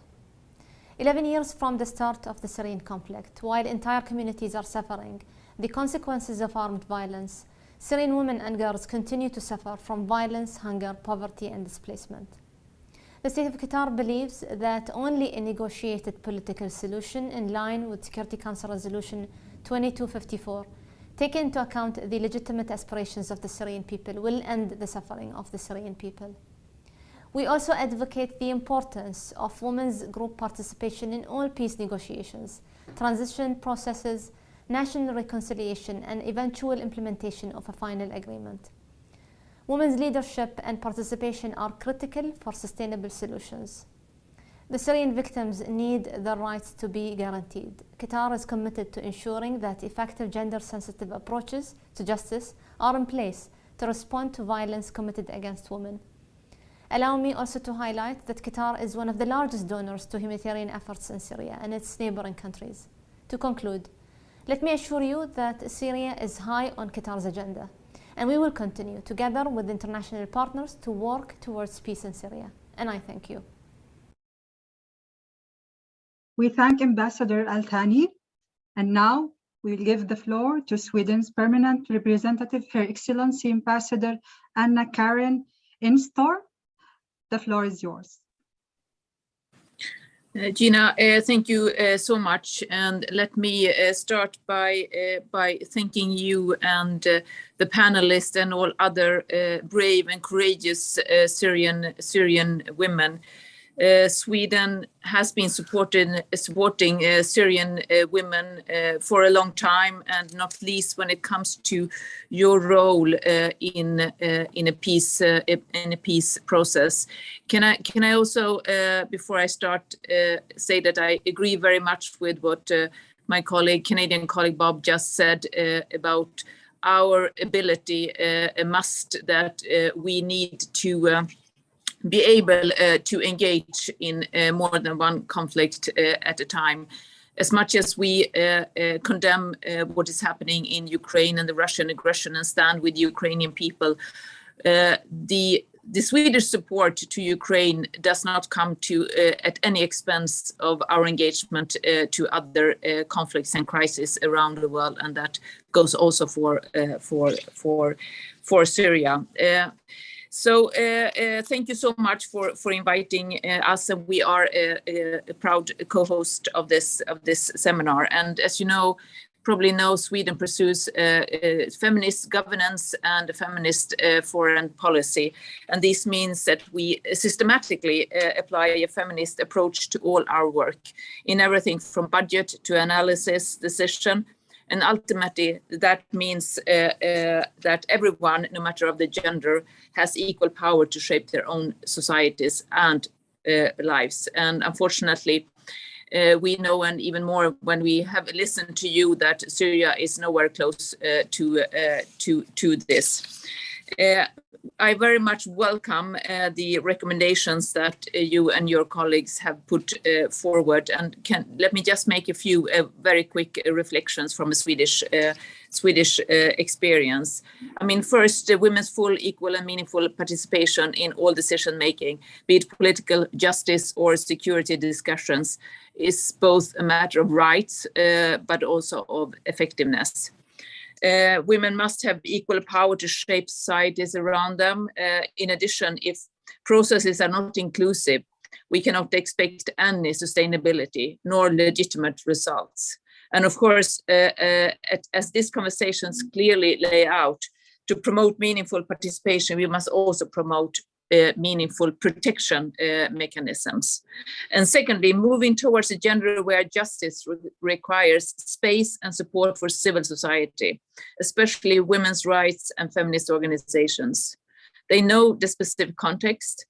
11 years from the start of the Syrian conflict, while entire communities are suffering the consequences of armed violence, Syrian women and girls continue to suffer from violence, hunger, poverty, and displacement. The state of Qatar believes that only a negotiated political solution in line with Security Council Resolution 2254, taking into account the legitimate aspirations of the Syrian people, will end the suffering of the Syrian people. We also advocate the importance of women's group participation in all peace negotiations, transition processes, national reconciliation, and eventual implementation of a final agreement. Women's leadership and participation are critical for sustainable solutions. The Syrian victims need their rights to be guaranteed. Qatar is committed to ensuring that effective gender-sensitive approaches to justice are in place to respond to violence committed against women. Allow me also to highlight that Qatar is one of the largest donors to humanitarian efforts in Syria and its neighboring countries. To conclude, let me assure you that Syria is high on Qatar's agenda, and we will continue together with international partners to work towards peace in Syria. And I thank you. We thank Ambassador Al Thani, and now we'll give the floor to Sweden's permanent representative, Her Excellency Ambassador Anna Karin Instor. The floor is yours. Gina, thank you so much, and let me start by thanking you and the panelists and all other brave and courageous Syrian women. Sweden has been supporting Syrian women for a long time, and not least when it comes to your role in a peace process. Can I also, before I start, say that I agree very much with what my Canadian colleague Bob just said about our ability, a must that we need to be able to engage in more than one conflict at a time. As much as we condemn what is happening in Ukraine and the Russian aggression and stand with the Ukrainian people, the Swedish support to Ukraine does not come to at any expense of our engagement to other conflicts and crises around the world, and that goes also for Syria. So thank you so much for inviting us, and we are a proud co-host of this seminar. And as you know, probably know, Sweden pursues feminist governance and a feminist foreign policy. And this means that we systematically apply a feminist approach to all our work, in everything from budget to analysis, decision. And ultimately, that means that everyone, no matter of the gender, has equal power to shape their own societies and lives. And unfortunately, we know, and even more when we have listened to you, that Syria is nowhere close to this. I very much welcome the recommendations that you and your colleagues have put forward, and let me just make a few very quick reflections from a Swedish experience. I mean, first, women's full, equal and meaningful participation in all decision making, be it political justice or security discussions, is both a matter of rights, but also of effectiveness. Women must have equal power to shape societies around them. In addition, if processes are not inclusive, we cannot expect any sustainability nor legitimate results. And of course, as these conversations clearly lay out, to promote meaningful participation, we must also promote meaningful protection mechanisms. And secondly, moving towards a gender-aware justice requires space and support for civil society, especially women's rights and feminist organizations. They know the specific context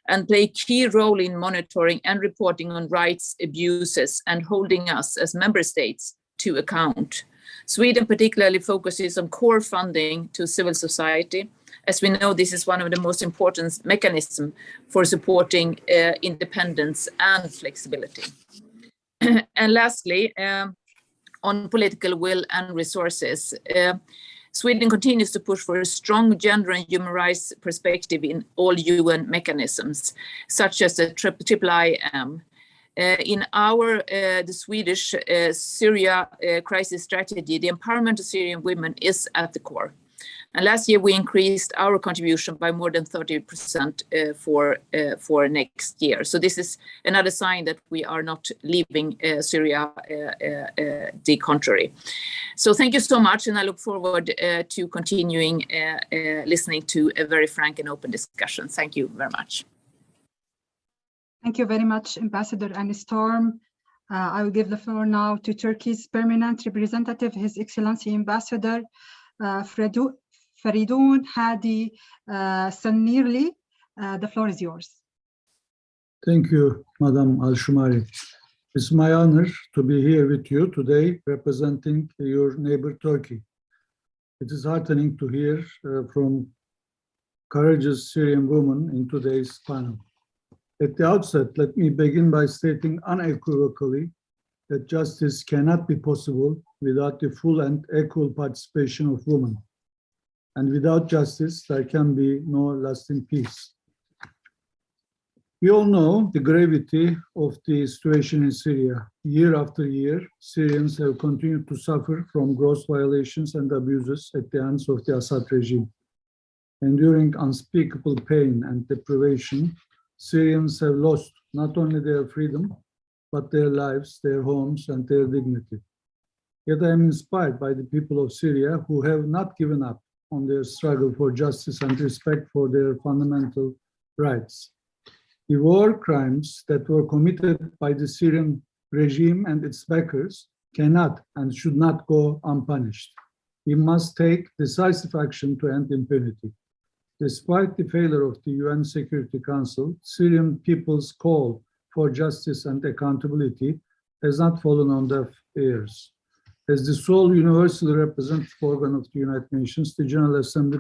and play a key role in monitoring and reporting on rights abuses and holding us as member states to account. Sweden particularly focuses on core funding to civil society. As we know, this is one of the most important mechanisms for supporting independence and flexibility. And lastly, on political will and resources, Sweden continues to push for a strong gender and human rights perspective in all UN mechanisms, such as the IIIM. In the Swedish Syria crisis strategy, the empowerment of Syrian women is at the core. And last year, we increased our contribution by more than 30% for next year. So this is another sign that we are not leaving Syria the contrary. So thank you so much, and I look forward to continuing listening to a very frank and open discussion. Thank you very much. Thank you very much, Ambassador Annie Storm. I will give the floor now to Turkey's permanent representative, His Excellency Ambassador Feridun Hadi Sanirli. The floor is yours. Thank you, Madam Al-Shumari. It's my honor to be here with you today representing your neighbor Turkey. It is heartening to hear from courageous Syrian women in today's panel. At the outset, let me begin by stating unequivocally that justice cannot be possible without the full and equal participation of women. And without justice, there can be no lasting peace. We all know the gravity of the situation in Syria. Year after year, Syrians have continued to suffer from gross violations and abuses at the hands of the Assad regime. Enduring unspeakable pain and deprivation, Syrians have lost not only their freedom, but their lives, their homes, and their dignity. Yet I am inspired by the people of Syria who have not given up on their struggle for justice and respect for their fundamental rights. The war crimes that were committed by the Syrian regime and its backers cannot and should not go unpunished. We must take decisive action to end impunity. Despite the failure of the UN Security Council, Syrian people's call for justice and accountability has not fallen on deaf ears. As the sole universally representative organ of the United Nations, the General Assembly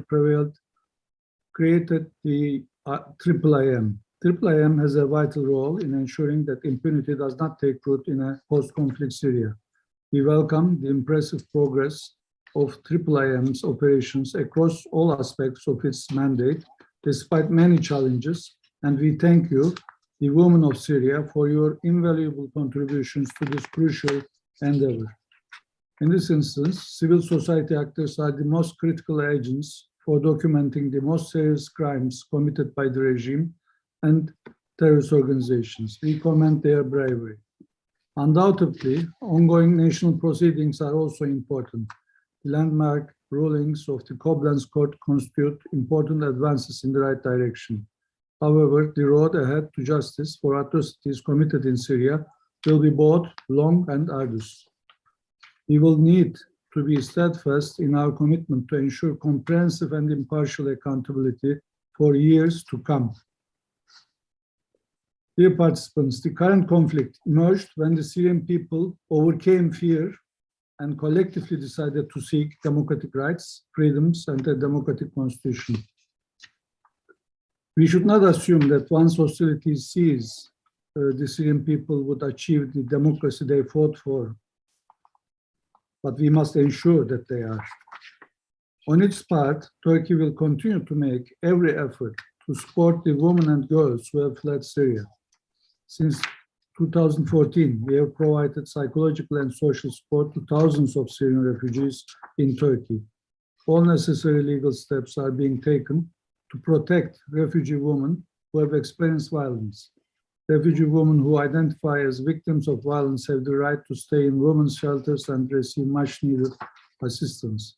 created the IIIM. IIIM has a vital role in ensuring that impunity does not take root in a post-conflict Syria. We welcome the impressive progress of IIIM's operations across all aspects of its mandate, despite many challenges, and we thank you, the women of Syria, for your invaluable contributions to this crucial endeavor. In this instance, civil society actors are the most critical agents for documenting the most serious crimes committed by the regime and terrorist organizations. We commend their bravery. Undoubtedly, ongoing national proceedings are also important. Landmark rulings of the Koblenz Court constitute important advances in the right direction. However, the road ahead to justice for atrocities committed in Syria will be both long and arduous. We will need to be steadfast in our commitment to ensure comprehensive and impartial accountability for years to come. Dear participants, the current conflict emerged when the Syrian people overcame fear and collectively decided to seek democratic rights, freedoms, and a democratic constitution. We should not assume that once hostilities cease, the Syrian people would achieve the democracy they fought for, but we must ensure that they are. On its part, Turkey will continue to make every effort to support the women and girls who have fled Syria. Since 2014, we have provided psychological and social support to thousands of Syrian refugees in Turkey. All necessary legal steps are being taken to protect refugee women who have experienced violence. Refugee women who identify as victims of violence have the right to stay in women's shelters and receive much-needed assistance.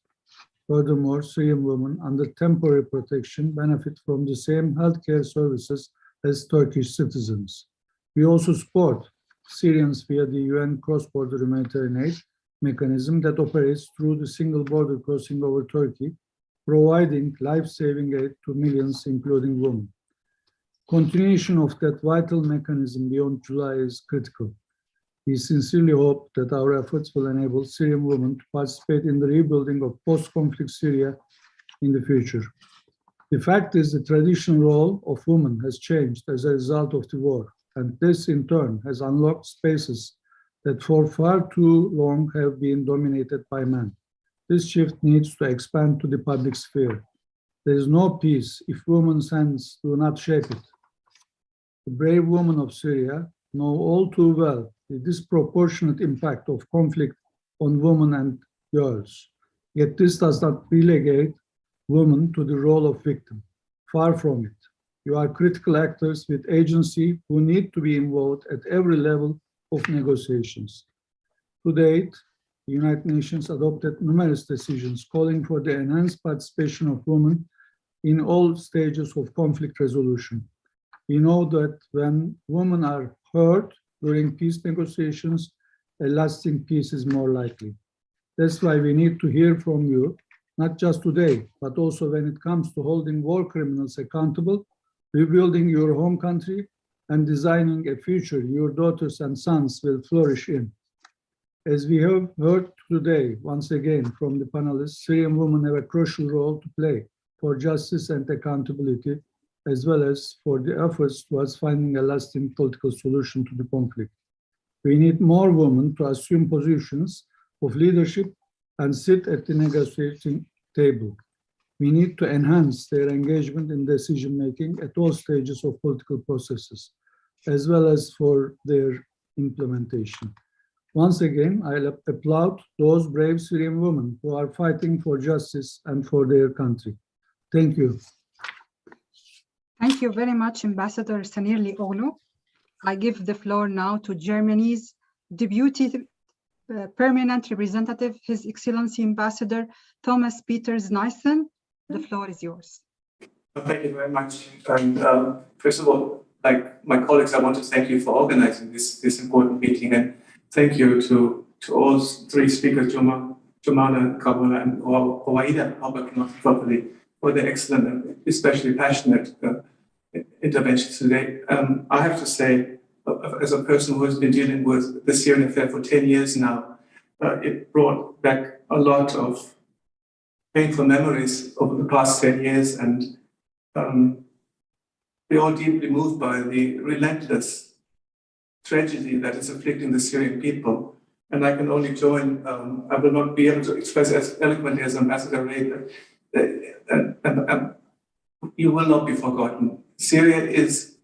Furthermore, Syrian women under temporary protection benefit from the same healthcare services as Turkish citizens. We also support Syrians via the UN cross-border humanitarian aid mechanism that operates through the single border crossing over Turkey, providing life-saving aid to millions, including women. Continuation of that vital mechanism beyond July is critical. We sincerely hope that our efforts will enable Syrian women to participate in the rebuilding of post-conflict Syria in the future. The fact is, the traditional role of women has changed as a result of the war, and this in turn has unlocked spaces that for far too long have been dominated by men. This shift needs to expand to the public sphere. There is no peace if women's hands do not shape it. The brave women of Syria know all too well the disproportionate impact of conflict on women and girls. Yet this does not relegate women to the role of victim. Far from it. You are critical actors with agency who need to be involved at every level of negotiations. To date, the United Nations adopted numerous decisions calling for the enhanced participation of women in all stages of conflict resolution. We know that when women are heard during peace negotiations, a lasting peace is more likely. That's why we need to hear from you, not just today, but also when it comes to holding war criminals accountable, rebuilding your home country, and designing a future your daughters and sons will flourish in. As we have heard today, once again from the panelists, Syrian women have a crucial role to play for justice and accountability, as well as for the efforts towards finding a lasting political solution to the conflict. We need more women to assume positions of leadership and sit at the negotiating table. We need to enhance their engagement in decision-making at all stages of political processes, as well as for their implementation. Once again, I applaud those brave Syrian women who are fighting for justice and for their country. Thank you. Thank you very much, Ambassador Sanirli Oğlu. I give the floor now to Germany's Deputy Permanent Representative, His Excellency Ambassador Thomas Peters Nyssen. The floor is yours. Thank you very much. And first of all, like my colleagues, I want to thank you for organizing this important meeting, and thank you to all three speakers, Jumana, Kabula, and Hawaida, how I pronounce it properly, for the excellent and especially passionate interventions today. I have to say, as a person who has been dealing with the Syrian affair for 10 years now, it brought back a lot of painful memories over the past 10 years, and we're all deeply moved by the relentless tragedy that is afflicting the Syrian people. And I can only join, I will not be able to express as eloquently as Ambassador Ray, and you will not be forgotten. Syria is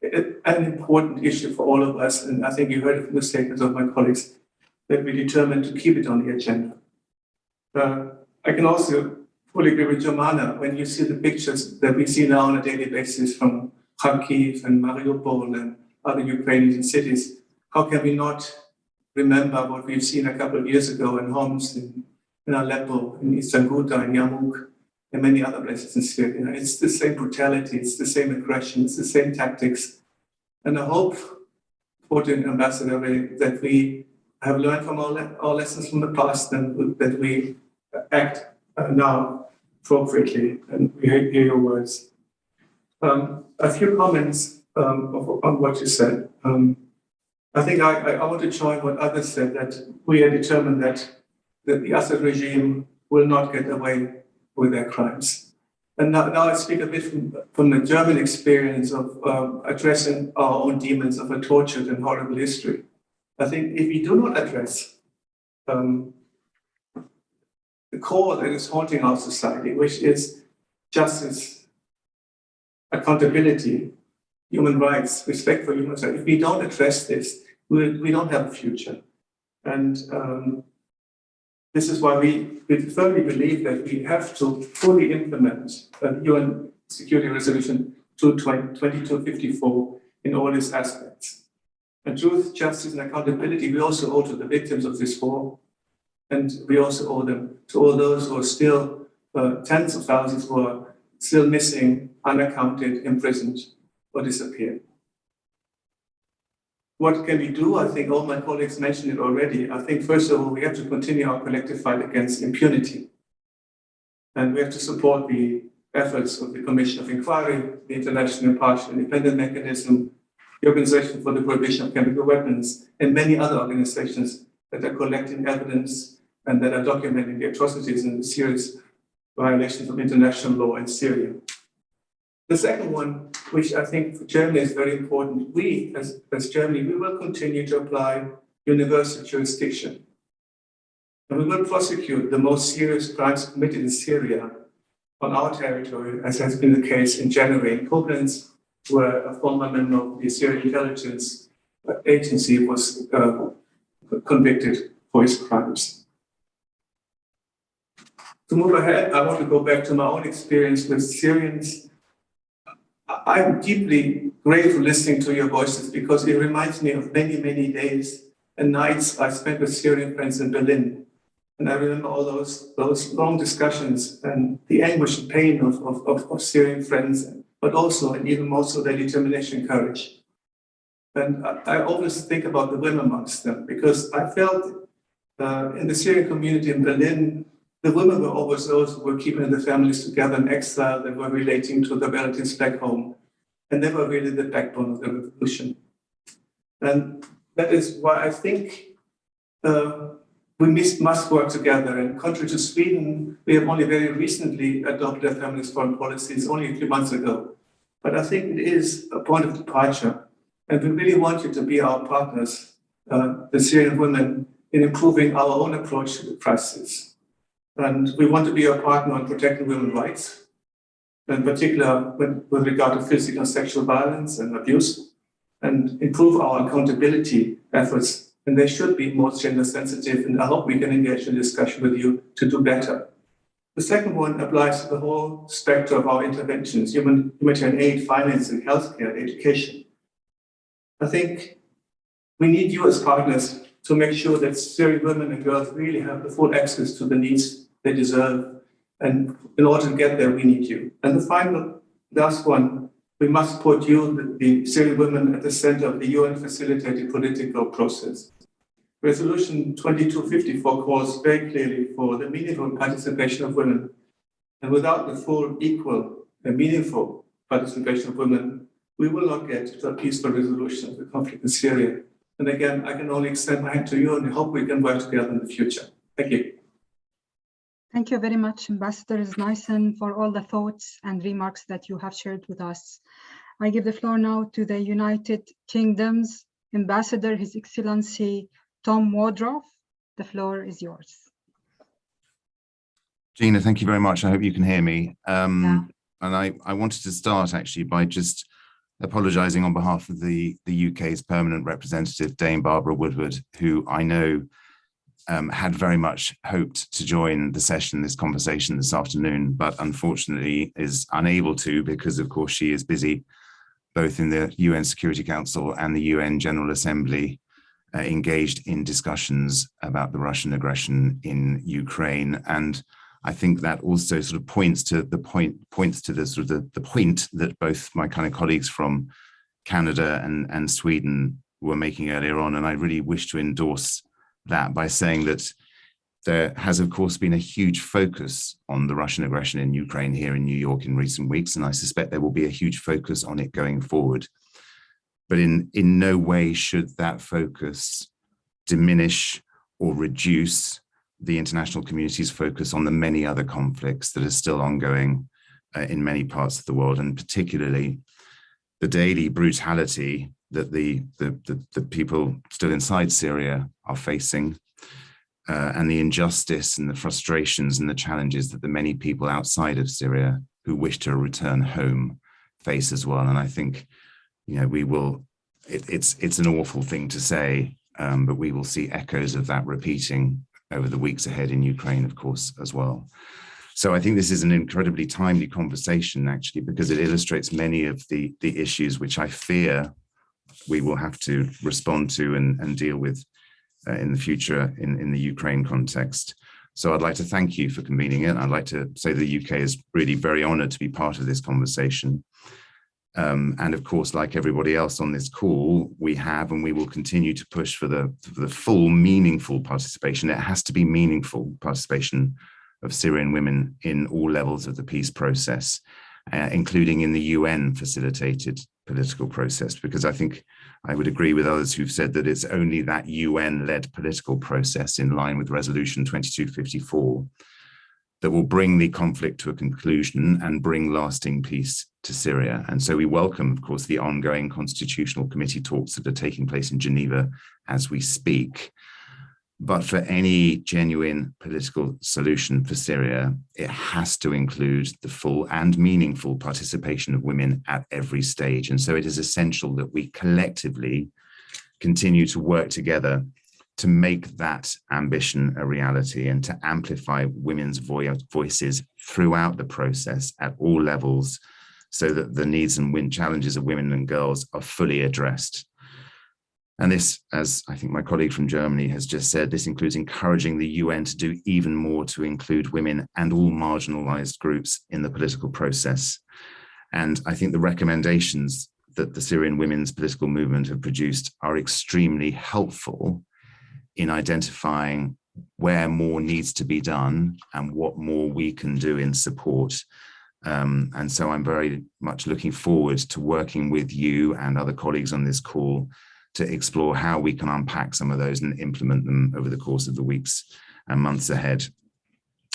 an important issue for all of us, and I think you heard from the statements of my colleagues that we're determined to keep it on the agenda. I can also fully agree with Jumana when you see the pictures that we see now on a daily basis from Kharkiv and Mariupol and other Ukrainian cities, how can we not remember what we've seen a couple of years ago in Homs, in Aleppo, in Eastern Ghouta, in Yarmouk, and many other places in Syria. It's the same brutality, it's the same aggression, it's the same tactics. And I hope, Sporting Ambassador, that we have learned from our lessons from the past and that we act now appropriately. And we hear your words. A few comments on what you said. I think I want to join what others said, that we are determined that the Assad regime will not get away with their crimes. And now I speak a bit from the German experience of addressing our own demons of a tortured and horrible history. I think if we do not address the core that is haunting our society, which is justice, accountability, human rights, respect for human rights, if we don't address this, we don't have a future. And this is why we firmly believe that we have to fully implement the UN Security Resolution 2254 in all its aspects. And truth, justice, and accountability we also owe to the victims of this war, and we also owe them to all those who are still, tens of thousands who are still missing, unaccounted, imprisoned, or disappeared. What can we do? I think all my colleagues mentioned it already. I think, first of all, we have to continue our collective fight against impunity. And we have to support the efforts of the Commission of Inquiry, the International Impartial Independent Mechanism, the Organization for the Prohibition of Chemical Weapons, and many other organizations that are collecting evidence and that are documenting the atrocities and the serious violations of international law in Syria. The second one, which I think for Germany is very important, we as Germany, we will continue to apply universal jurisdiction. And we will prosecute the most serious crimes committed in Syria on our territory, as has been the case in January in Koblenz, where a former member of the Syrian intelligence agency was convicted for his crimes. To move ahead, I want to go back to my own experience with Syrians. I'm deeply grateful listening to your voices because it reminds me of many, many days and nights I spent with Syrian friends in Berlin. And I remember all those long discussions and the anguish and pain of Syrian friends, but also and even more so their determination and courage. And I always think about the women amongst them because I felt in the Syrian community in Berlin, the women were always those who were keeping the families together in exile, that were relating to the relatives back home, and they were really the backbone of the revolution. And that is why I think we must work together. And contrary to Sweden, we have only very recently adopted a feminist foreign policy, it's only a few months ago. But I think it is a point of departure. And we really want you to be our partners, the Syrian women, in improving our own approach to the crisis. And we want to be a partner on protecting women's rights, in particular with regard to physical and sexual violence and abuse, and improve our accountability efforts. And they should be more gender sensitive, and I hope we can engage in discussion with you to do better. The second one applies to the whole spectrum of our interventions, humanitarian aid, financing, healthcare, education. I think we need you as partners to make sure that Syrian women and girls really have the full access to the needs they deserve. And in order to get there, we need you. And the last one, we must put you, the Syrian women, at the center of the UN facilitated political process. Resolution 2254 calls very clearly for the meaningful participation of women. And without the full, equal, and meaningful participation of women, we will not get to a peaceful resolution of the conflict in Syria. And again, I can only extend my hand to you and I hope we can work together in the future. Thank you. Thank you very much, Ambassador Nyssen, for all the thoughts and remarks that you have shared with us. I give the floor now to the United Kingdom's Ambassador, His Excellency Tom Wardroff. The floor is yours. Gina, thank you very much. I hope you can hear me. And I wanted to start actually by just apologising on behalf of the UK's permanent representative, Dame Barbara Woodward, who I know had very much hoped to join the session, this conversation this afternoon, but unfortunately is unable to because, of course, she is busy both in the UN Security Council and the UN General Assembly, engaged in discussions about the Russian aggression in Ukraine. And I think that also sort of points to the point that both my kind of colleagues from Canada and Sweden were making earlier on. And I really wish to endorse that by saying that there has, of course, been a huge focus on the Russian aggression in Ukraine here in New York in recent weeks, and I suspect there will be a huge focus on it going forward. But in no way should that focus diminish or reduce the international community's focus on the many other conflicts that are still ongoing in many parts of the world, and particularly the daily brutality that the people still inside Syria are facing, and the injustice and the frustrations and the challenges that the many people outside of Syria who wish to return home face as well. And I think, you know, we will, it's an awful thing to say, but we will see echoes of that repeating over the weeks ahead in Ukraine, of course, as well. So I think this is an incredibly timely conversation, actually, because it illustrates many of the issues which I fear we will have to respond to and deal with in the future in the Ukraine context. So I'd like to thank you for convening it. I'd like to say the UK is really very honoured to be part of this conversation. And of course, like everybody else on this call, we have and we will continue to push for the full meaningful participation. It has to be meaningful participation of Syrian women in all levels of the peace process, including in the UN facilitated political process, because I think I would agree with others who've said that it's only that UN-led political process in line with Resolution 2254 that will bring the conflict to a conclusion and bring lasting peace to Syria. And so we welcome, of course, the ongoing Constitutional Committee talks that are taking place in Geneva as we speak. But for any genuine political solution for Syria, it has to include the full and meaningful participation of women at every stage. And so it is essential that we collectively continue to work together to make that ambition a reality and to amplify women's voices throughout the process at all levels so that the needs and challenges of women and girls are fully addressed. And this, as I think my colleague from Germany has just said, this includes encouraging the UN to do even more to include women and all marginalized groups in the political process. And I think the recommendations that the Syrian women's political movement have produced are extremely helpful in identifying where more needs to be done and what more we can do in support. And so I'm very much looking forward to working with you and other colleagues on this call to explore how we can unpack some of those and implement them over the course of the weeks and months ahead.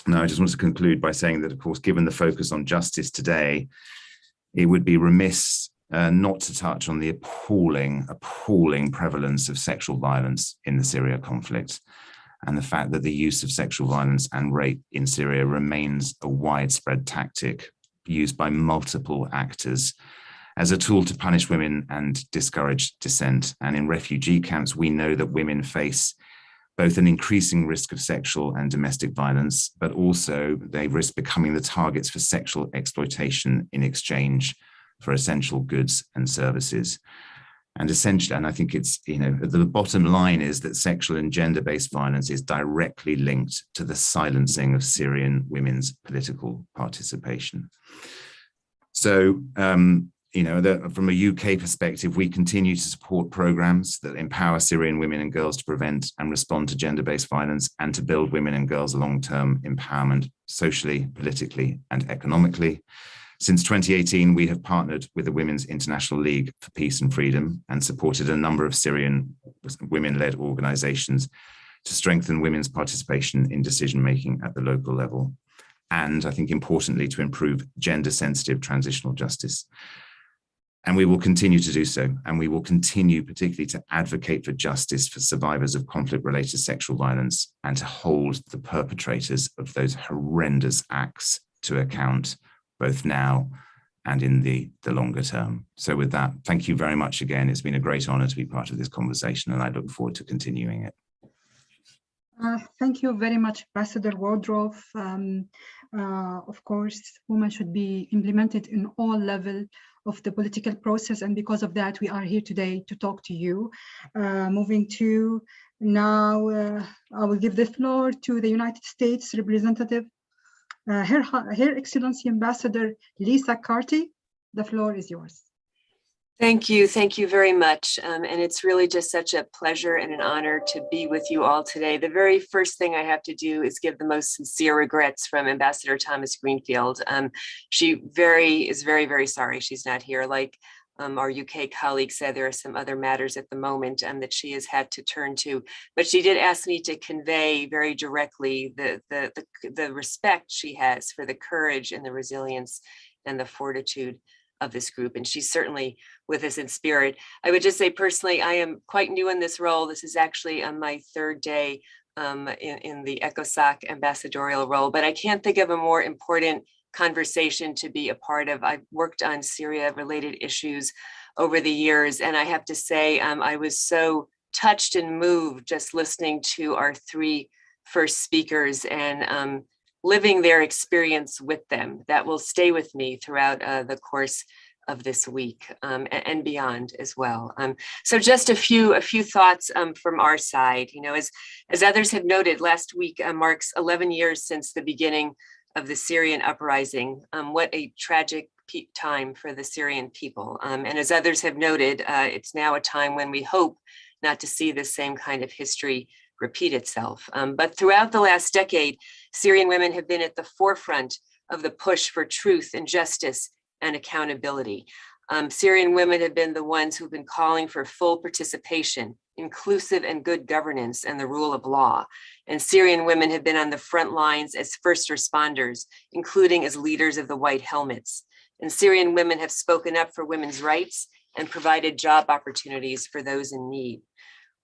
Now, I just want to conclude by saying that, of course, given the focus on justice today, it would be remiss not to touch on the appalling prevalence of sexual violence in the Syria conflict, and the fact that the use of sexual violence and rape in Syria remains a widespread tactic used by multiple actors as a tool to punish women and discourage dissent. And in refugee camps, we know that women face both an increasing risk of sexual and domestic violence, but also they risk becoming the targets for sexual exploitation in exchange for essential goods and services. And essentially, and I think it's, the bottom line is that sexual and gender-based violence is directly linked to the silencing of Syrian women's political participation. So, from a UK perspective, we continue to support programs that empower Syrian women and girls to prevent and respond to gender-based violence and to build women and girls' long-term empowerment socially, politically, and economically. Since 2018, we have partnered with the Women's International League for Peace and Freedom and supported a number of Syrian women-led organizations to strengthen women's participation in decision-making at the local level. And I think importantly, to improve gender-sensitive transitional justice. And we will continue to do so. And we will continue particularly to advocate for justice for survivors of conflict-related sexual violence and to hold the perpetrators of those horrendous acts to account, both now and in the longer term. So with that, thank you very much again. It's been a great honor to be part of this conversation, and I look forward to continuing it. Thank you very much, Ambassador Woodruff. Of course, women should be implemented in all levels of the political process, and because of that, we are here today to talk to you. Moving to now, I will give the floor to the United States representative, Her Excellency Ambassador Lisa Carty. The floor is yours. Thank you very much. And it's really just such a pleasure and an honor to be with you all today. The very first thing I have to do is give the most sincere regrets from Ambassador Thomas Greenfield. She is very, very sorry she's not here. Like our UK colleague said, there are some other matters at the moment that she has had to turn to. But she did ask me to convey very directly the respect she has for the courage and the resilience and the fortitude of this group, and she's certainly with us in spirit. I would just say personally, I am quite new in this role. This is actually on my third day in the ECOSOC ambassadorial role, but I can't think of a more important conversation to be a part of. I've worked on Syria-related issues over the years, and I have to say I was so touched and moved just listening to our three first speakers and living their experience with them. That will stay with me throughout the course of this week and beyond as well. So just a few thoughts from our side. You know, as others have noted, last week marks 11 years since the beginning of the Syrian uprising. What a tragic time for the Syrian people. And as others have noted, it's now a time when we hope not to see the same kind of history repeat itself. But throughout the last decade, Syrian women have been at the forefront of the push for truth and justice and accountability. Syrian women have been the ones who've been calling for full participation, inclusive and good governance, and the rule of law. And Syrian women have been on the front lines as first responders, including as leaders of the White Helmets. And Syrian women have spoken up for women's rights and provided job opportunities for those in need.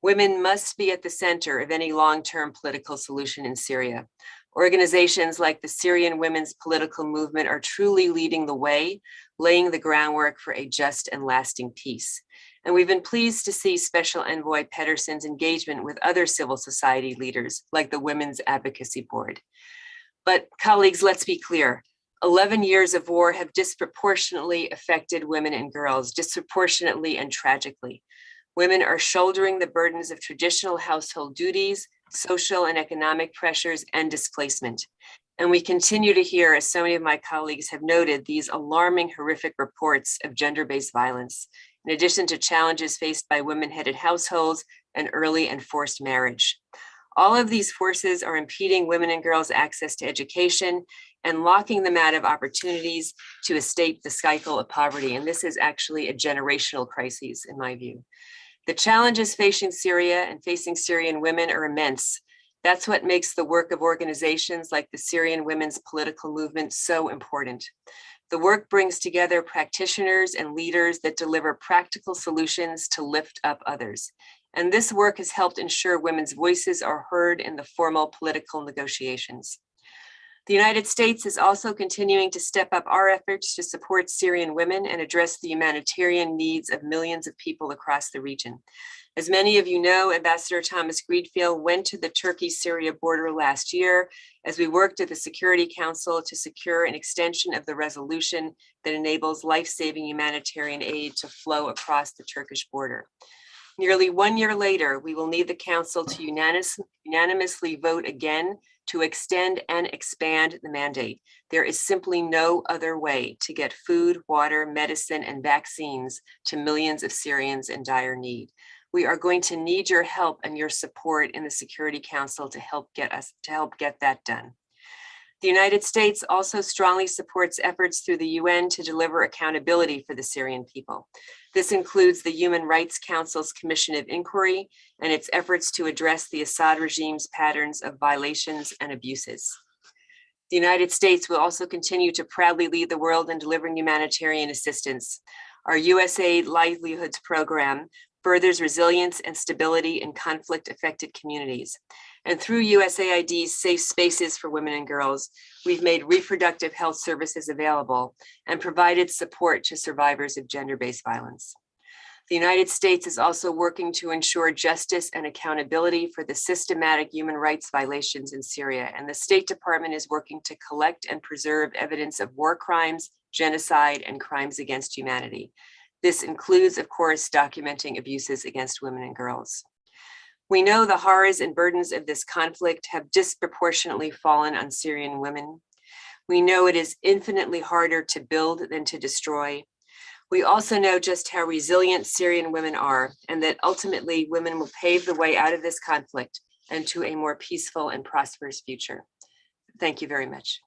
Women must be at the center of any long-term political solution in Syria. Organizations like the Syrian Women's Political Movement are truly leading the way, laying the groundwork for a just and lasting peace. And we've been pleased to see Special Envoy Pedersen's engagement with other civil society leaders, like the Women's Advocacy Board. But colleagues, let's be clear. 11 years of war have disproportionately affected women and girls, disproportionately and tragically. Women are shouldering the burdens of traditional household duties, social and economic pressures, and displacement. And we continue to hear, as so many of my colleagues have noted, these alarming, horrific reports of gender-based violence, in addition to challenges faced by women-headed households and early and forced marriage. All of these forces are impeding women and girls' access to education and locking them out of opportunities to escape the cycle of poverty. And this is actually a generational crisis, in my view. The challenges facing Syria and facing Syrian women are immense. That's what makes the work of organizations like the Syrian Women's Political Movement so important. The work brings together practitioners and leaders that deliver practical solutions to lift up others. And this work has helped ensure women's voices are heard in the formal political negotiations. The United States is also continuing to step up our efforts to support Syrian women and address the humanitarian needs of millions of people across the region. As many of you know, Ambassador Thomas Greenfield went to the Turkey-Syria border last year as we worked at the Security Council to secure an extension of the resolution that enables life-saving humanitarian aid to flow across the Turkish border. Nearly 1 year later, we will need the Council to unanimously vote again to extend and expand the mandate. There is simply no other way to get food, water, medicine, and vaccines to millions of Syrians in dire need. We are going to need your help and your support in the Security Council to help get that done. The United States also strongly supports efforts through the UN to deliver accountability for the Syrian people. This includes the Human Rights Council's Commission of Inquiry and its efforts to address the Assad regime's patterns of violations and abuses. The United States will also continue to proudly lead the world in delivering humanitarian assistance. Our USAID Livelihoods Program furthers resilience and stability in conflict-affected communities. And through USAID's Safe Spaces for Women and Girls, we've made reproductive health services available and provided support to survivors of gender-based violence. The United States is also working to ensure justice and accountability for the systematic human rights violations in Syria, and the State Department is working to collect and preserve evidence of war crimes, genocide, and crimes against humanity. This includes, of course, documenting abuses against women and girls. We know the horrors and burdens of this conflict have disproportionately fallen on Syrian women. We know it is infinitely harder to build than to destroy. We also know just how resilient Syrian women are, and that ultimately women will pave the way out of this conflict and to a more peaceful and prosperous future. Thank you very much.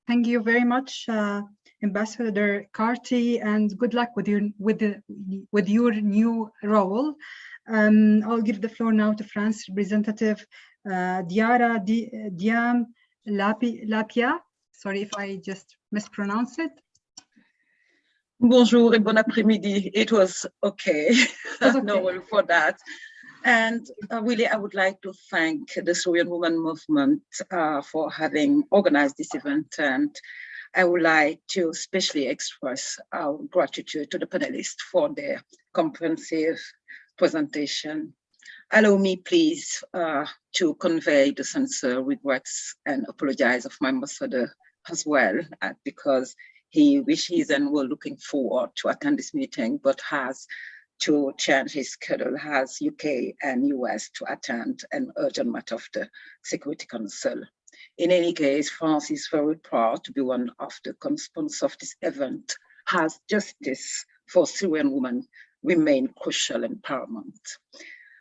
Thank you very much, Ambassador Carty, and good luck with your new role. I'll give the floor now to France representative Diara Diam Lapia. Sorry if I just mispronounced it. Bonjour et bon après-midi. It was okay. No, for that. And really, I would like to thank the Syrian Women Movement for having organized this event. And I would like to especially express our gratitude to the panelists for their comprehensive presentation. Allow me, please, to convey the sincere regrets and apologize of my ambassador as well, because he wishes and were looking forward to attend this meeting, but has to change his schedule, has UK and US to attend an urgent matter of the Security Council. In any case, France is very proud to be one of the co-sponsors of this event, as justice for Syrian women remain crucial and paramount.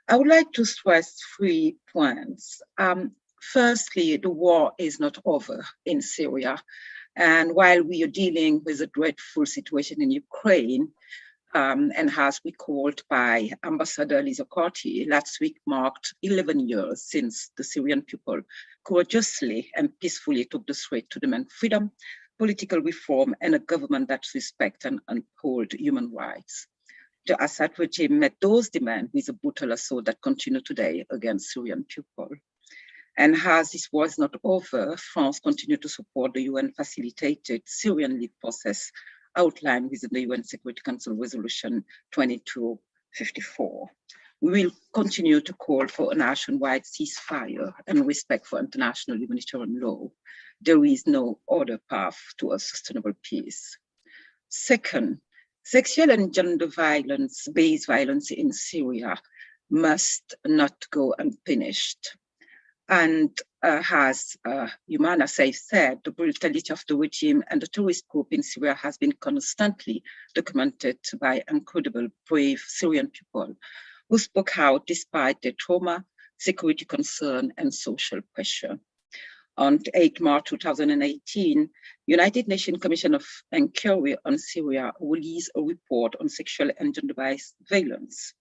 I would like to stress 3 points. Firstly, the war is not over in Syria. And while we are dealing with a dreadful situation in Ukraine, and as recalled by Ambassador Lisa Carty, last week marked 11 years since the Syrian people courageously and peacefully took the street to demand freedom, political reform, and a government that respects and upholds human rights. The Assad regime met those demands with a brutal assault that continues today against Syrian people. And as this war is not over, France continues to support the UN-facilitated Syrian leave process outlined within the UN Security Council Resolution 2254. We will continue to call for a nationwide ceasefire and respect for international humanitarian law. There is no other path to a sustainable peace. Second, sexual and gender violence, based violence in Syria must not go unpunished. And as Humana said, the brutality of the regime and the terrorist group in Syria has been constantly documented by incredible, brave Syrian people who spoke out despite their trauma, security concern, and social pressure. On 8 March 2018, United Nations Commission of Inquiry on Syria released a report on sexual and gender-based violence.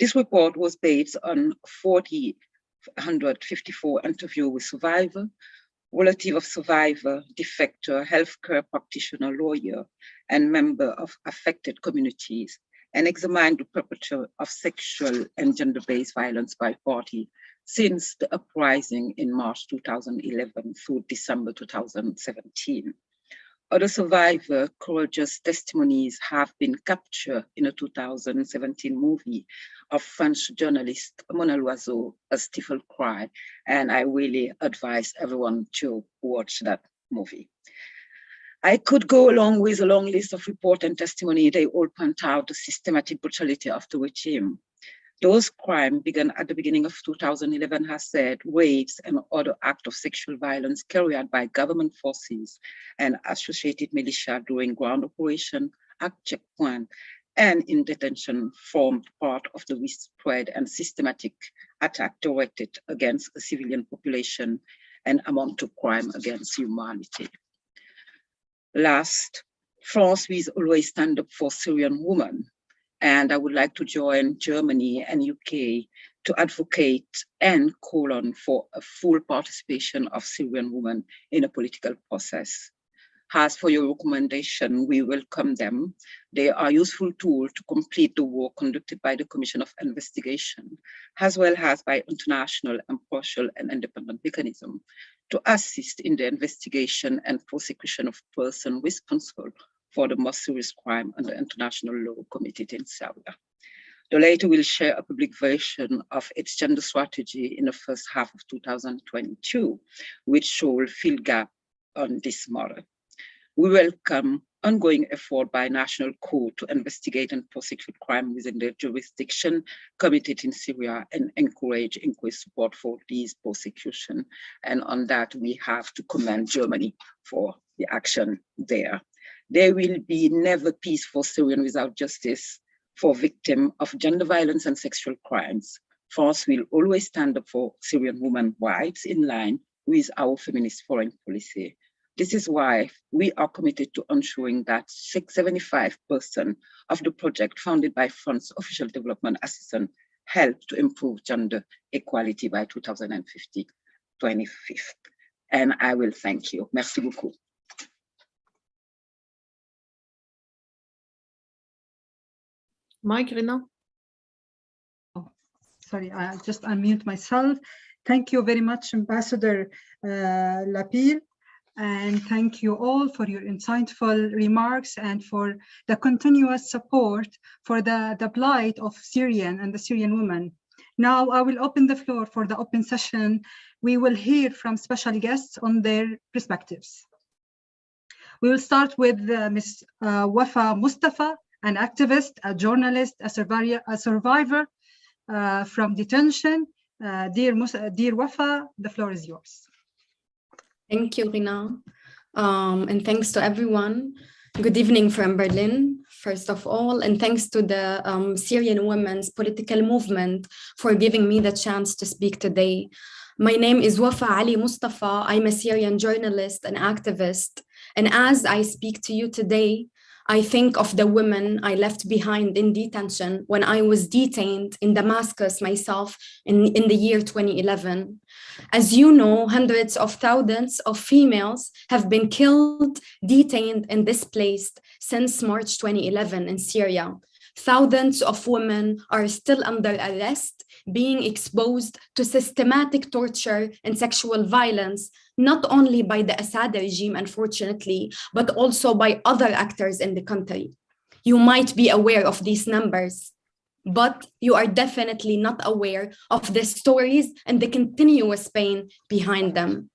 This report was based on 154 interviews with survivors, relative of survivor, defector, healthcare practitioner, lawyer, and member of affected communities, and examined the perpetrator of sexual and gender-based violence by party since the uprising in March 2011 through December 2017. Other survivor courageous testimonies have been captured in a 2017 movie of French journalist Mona Loiseau, A Stifled Cry, and I really advise everyone to watch that movie. I could go along with a long list of reports and testimony. They all point out the systematic brutality of the regime. Those crimes began at the beginning of 2011, has said, rapes and other acts of sexual violence carried out by government forces and associated militia during ground operation, at checkpoint, and in detention formed part of the widespread and systematic attack directed against a civilian population and amount to crime against humanity. Last, France will always stand up for Syrian women. And I would like to join Germany and UK to advocate and call on for a full participation of Syrian women in a political process. As for your recommendation, we welcome them. They are a useful tool to complete the work conducted by the Commission of Investigation, as well as by international, impartial, and independent mechanism to assist in the investigation and prosecution of persons responsible for the most serious crime under international law committed in Syria. The latter will share a public version of its gender strategy in the first half of 2022, which should fill gap on this matter. We welcome ongoing effort by national court to investigate and prosecute crime within their jurisdiction committed in Syria and encourage increased support for these prosecution. And on that, we have to commend Germany for the action there. There will be never peace for Syrians without justice for victims of gender violence and sexual crimes. France will always stand up for Syrian women's rights in line with our feminist foreign policy. This is why we are committed to ensuring that 75% of the project funded by France's official development assistance help to improve gender equality by 2050. And I will thank you. Merci beaucoup. Mike, Rina. Oh, sorry, I just unmute myself. Thank you very much, Ambassador Lapille. And thank you all for your insightful remarks and for the continuous support for the plight of Syrian and the Syrian women. Now I will open the floor for the open session. We will hear from special guests on their perspectives. We will start with Ms. Wafa Mustafa, an activist, a journalist, a survivor from detention. Dear Wafa, the floor is yours. Thank you, Rina. And thanks to everyone. Good evening from Berlin, first of all, and thanks to the Syrian women's political movement for giving me the chance to speak today. My name is Wafa Ali Mustafa. I'm a Syrian journalist and activist. And as I speak to you today, I think of the women I left behind in detention when I was detained in Damascus myself in the year 2011. As you know, hundreds of thousands of females have been killed, detained, and displaced since March 2011 in Syria. Thousands of women are still under arrest, being exposed to systematic torture and sexual violence, not only by the Assad regime, unfortunately, but also by other actors in the country. You might be aware of these numbers, but you are definitely not aware of the stories and the continuous pain behind them.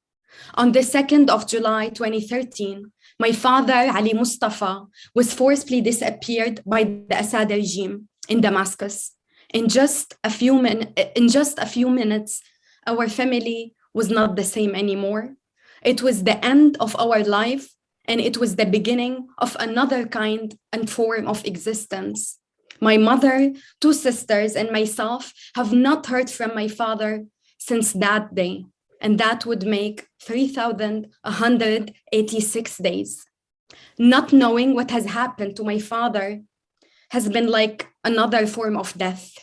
On the 2nd of July 2013, my father, Ali Mustafa, was forcibly disappeared by the Assad regime in Damascus. In just a few minutes, our family was not the same anymore. It was the end of our life, and it was the beginning of another kind and form of existence. My mother, 2 sisters, and myself have not heard from my father since that day, and that would make 3,186 days. Not knowing what has happened to my father has been like another form of death.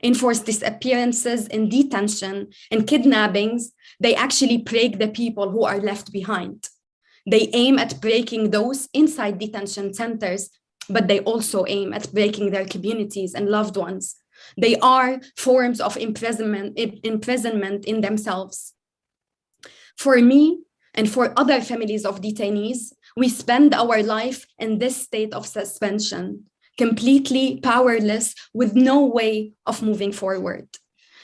Enforced disappearances and detention and kidnappings, they actually plague the people who are left behind. They aim at breaking those inside detention centers, but they also aim at breaking their communities and loved ones. They are forms of imprisonment in themselves. For me and for other families of detainees, we spend our life in this state of suspension, completely powerless with no way of moving forward.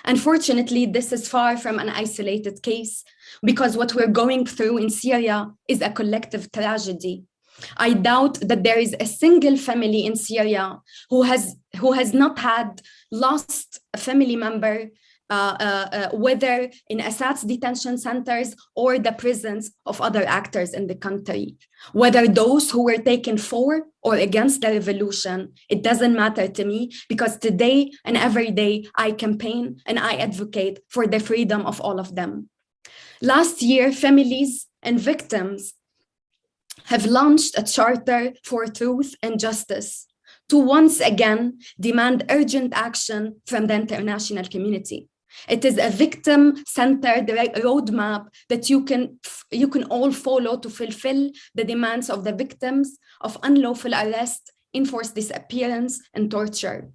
Unfortunately, this is far from an isolated case because what we're going through in Syria is a collective tragedy. I doubt that there is a single family in Syria who has not had lost a family member, whether in Assad's detention centers or the prisons of other actors in the country. Whether those who were taken for or against the revolution, it doesn't matter to me, because today and every day I campaign and I advocate for the freedom of all of them. Last year, families and victims have launched a charter for truth and justice to once again demand urgent action from the international community. It is a victim-centered roadmap that you can all follow to fulfill the demands of the victims of unlawful arrest, enforced disappearance, and torture.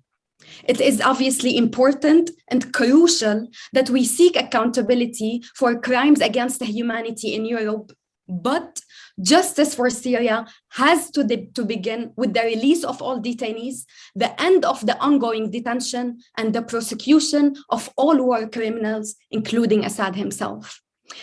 It is obviously important and crucial that we seek accountability for crimes against humanity in Europe But justice for Syria has to begin with the release of all detainees, the end of the ongoing detention, and the prosecution of all war criminals, including Assad himself.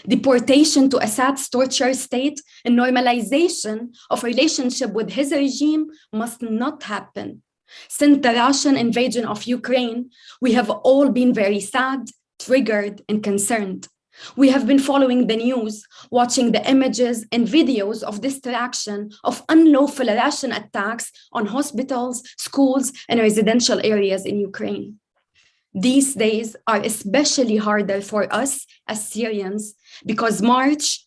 Deportation to Assad's torture state and normalization of relationship with his regime must not happen. Since the Russian invasion of Ukraine, we have all been very sad, triggered, and concerned. We have been following the news, watching the images and videos of distraction of unlawful Russian attacks on hospitals, schools, and residential areas in Ukraine. These days are especially harder for us as Syrians because March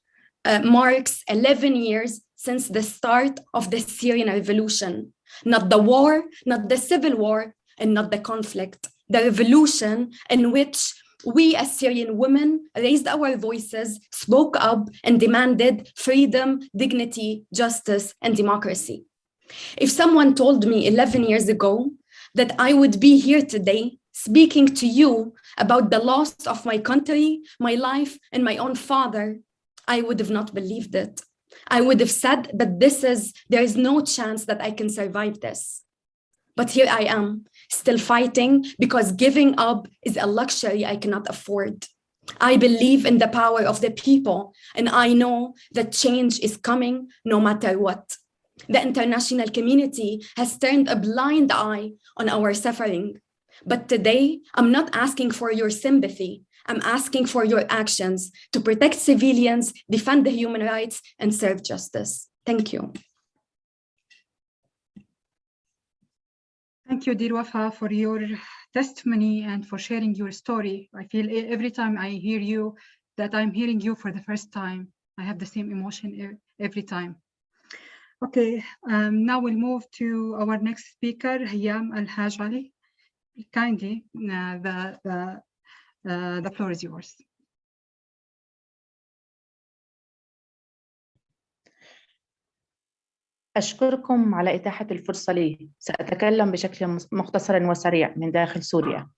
marks 11 years since the start of the Syrian revolution. Not the war, not the civil war, and not the conflict. The revolution in which we as Syrian women raised our voices, spoke up, and demanded freedom, dignity, justice, and democracy. If someone told me 11 years ago that I would be here today speaking to you about the loss of my country, my life, and my own father, I would have not believed it. I would have said that there is no chance that I can survive this. But here I am, still fighting because giving up is a luxury I cannot afford. I believe in the power of the people, and I know that change is coming no matter what. The international community has turned a blind eye on our suffering. But today, I'm not asking for your sympathy. I'm asking for your actions to protect civilians, defend the human rights, and serve justice. Thank you. Thank you, Dear Wafa, for your testimony and for sharing your story. I feel every time I hear you that I'm hearing you for the first time. I have the same emotion every time. Okay, now we'll move to our next speaker, Hayam Al-Haj Ali. Kindly, the floor is yours. أشكركم على إتاحة الفرصة لي. سأتكلم بشكل مختصر وسريع من داخل سوريا.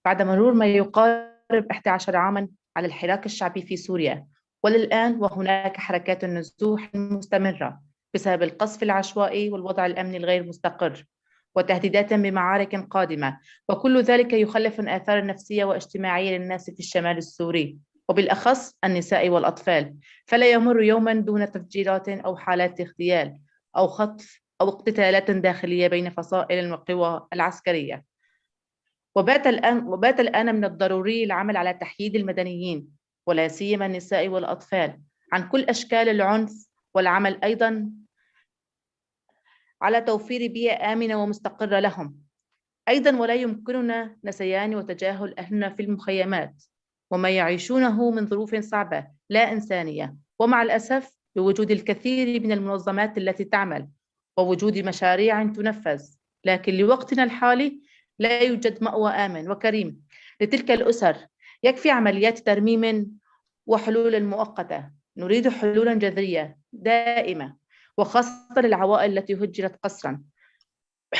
بعد مرور ما يقارب 11 عاماً على الحراك الشعبي في سوريا، وللآن وهناك حركات النزوح مستمرة بسبب القصف العشوائي والوضع الأمني الغير مستقر وتهديدات بمعارك قادمة، وكل ذلك يخلف آثار نفسية واجتماعية للناس في الشمال السوري وبالأخص النساء والأطفال. فلا يمر يوماً دون تفجيرات أو حالات اغتيال أو خطف أو اقتتالات داخلية بين فصائل القوى العسكرية. وبات الآن من الضروري العمل على تحييد المدنيين ولا سيما النساء والأطفال عن كل أشكال العنف، والعمل أيضاً على توفير بيئة آمنة ومستقرة لهم. أيضاً ولا يمكننا نسيان وتجاهل أهلنا في المخيمات وما يعيشونه من ظروف صعبة لا إنسانية، ومع الأسف بوجود الكثير من المنظمات التي تعمل ووجود مشاريع تنفذ، لكن لوقتنا الحالي لا يوجد مأوى آمن وكريم لتلك الأسر. يكفي عمليات ترميم وحلول مؤقتة، نريد حلولا جذرية دائمة وخاصة للعوائل التي هجرت قسرا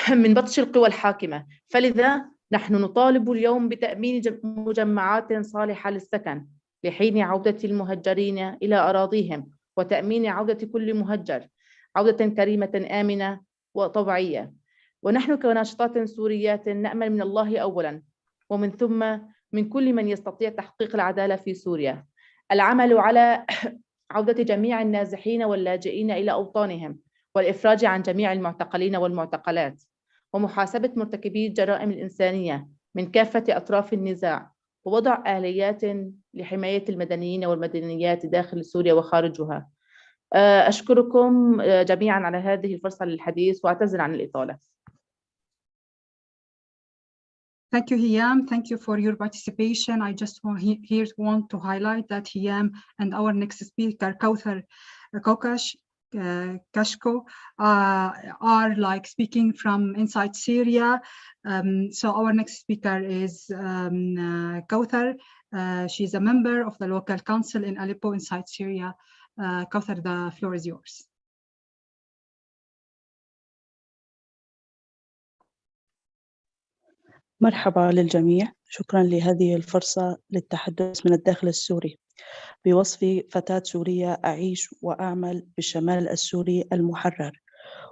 من بطش القوى الحاكمة. فلذا نحن نطالب اليوم بتأمين مجمعات صالحة للسكن لحين عودة المهجرين إلى أراضيهم، وتأمين عودة كل مهجر عودة كريمة آمنة وطبيعية. ونحن كناشطات سوريات نأمل من الله أولا ومن ثم من كل من يستطيع تحقيق العدالة في سوريا العمل على عودة جميع النازحين واللاجئين إلى أوطانهم، والإفراج عن جميع المعتقلين والمعتقلات، ومحاسبة مرتكبي الجرائم الإنسانية من كافة أطراف النزاع، ووضع آليات لحماية المدنيين والمدنيات داخل سوريا وخارجها. أشكركم جميعا على هذه الفرصة للحديث وأعتذر عن الإطالة. Thank you, Hayam. Thank you for your participation. I just want to highlight that Hayam and our next speaker, Kauthar Kashko, are like speaking from inside Syria. So our next speaker is Kauthar. She's a member of the local council in Aleppo inside Syria. Kauthar, the floor is yours. مرحبا للجميع، شكرا لهذه الفرصة للتحدث من الداخل السوري. بوصفي فتاة سورية أعيش وأعمل بالشمال السوري المحرر،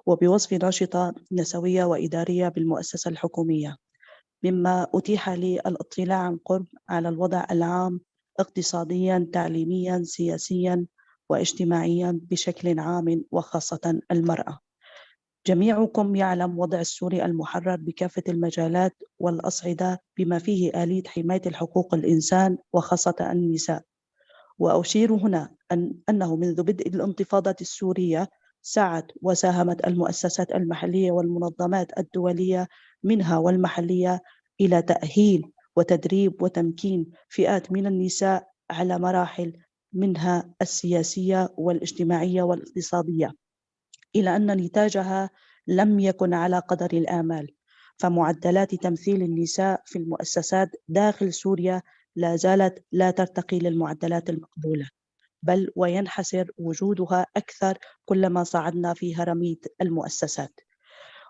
وبوصفي ناشطة نسوية وإدارية بالمؤسسة الحكومية، مما أتيح لي الاطلاع عن قرب على الوضع العام اقتصادياً، تعليمياً، سياسياً واجتماعياً بشكل عام، وخاصة المرأة. جميعكم يعلم وضع السوري المحرر بكافة المجالات والأصعدة، بما فيه آلية حماية الحقوق الإنسان وخاصة النساء. وأشير هنا أنه منذ بدء الانتفاضة السورية سعت وساهمت المؤسسات المحلية والمنظمات الدولية منها والمحلية إلى تأهيل وتدريب وتمكين فئات من النساء على مراحل منها السياسية والاجتماعية والاقتصادية، إلى أن نتاجها لم يكن على قدر الآمال. فمعدلات تمثيل النساء في المؤسسات داخل سوريا لا زالت لا ترتقي للمعدلات المقبولة، بل وينحسر وجودها أكثر كلما صعدنا في هرمية المؤسسات.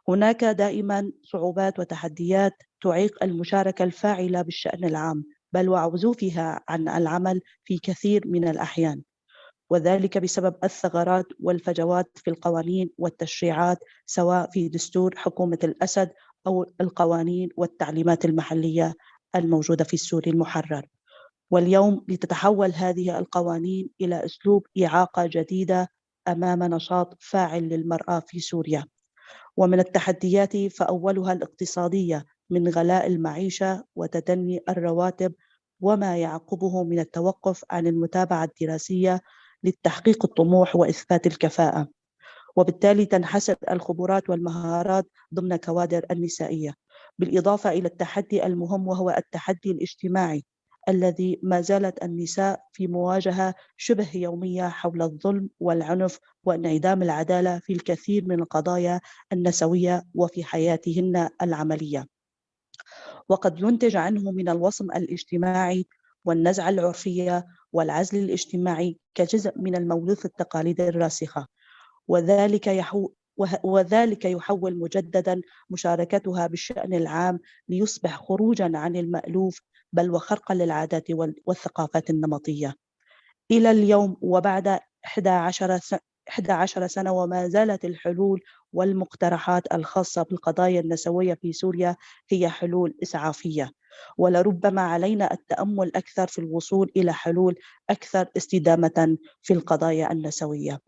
هناك دائما صعوبات وتحديات تعيق المشاركة الفاعلة بالشأن العام، بل وعزوفها عن العمل في كثير من الأحيان، وذلك بسبب الثغرات والفجوات في القوانين والتشريعات، سواء في دستور حكومة الأسد أو القوانين والتعليمات المحلية الموجودة في السوري المحرر. واليوم لتتحول هذه القوانين إلى أسلوب إعاقة جديدة أمام نشاط فاعل للمرأة في سوريا. ومن التحديات فأولها الاقتصادية من غلاء المعيشة وتدني الرواتب، وما يعقبه من التوقف عن المتابعة الدراسية للتحقيق الطموح وإثبات الكفاءة، وبالتالي تنحسر الخبرات والمهارات ضمن كوادر النسائية. بالإضافة إلى التحدي المهم وهو التحدي الاجتماعي الذي ما زالت النساء في مواجهة شبه يومية حول الظلم والعنف وانعدام العدالة في الكثير من القضايا النسوية وفي حياتهن العملية، وقد ينتج عنه من الوصم الاجتماعي والنزعة العرفية والعزل الاجتماعي كجزء من الموروث التقاليدي الراسخة، وذلك يحول مجددا مشاركتها بالشأن العام ليصبح خروجا عن المألوف، بل وخرقا للعادات والثقافات النمطية. إلى اليوم وبعد 11 سنة وما زالت الحلول والمقترحات الخاصة بالقضايا النسوية في سوريا هي حلول إسعافية، ولربما علينا التأمل أكثر في الوصول إلى حلول أكثر استدامة في القضايا النسوية.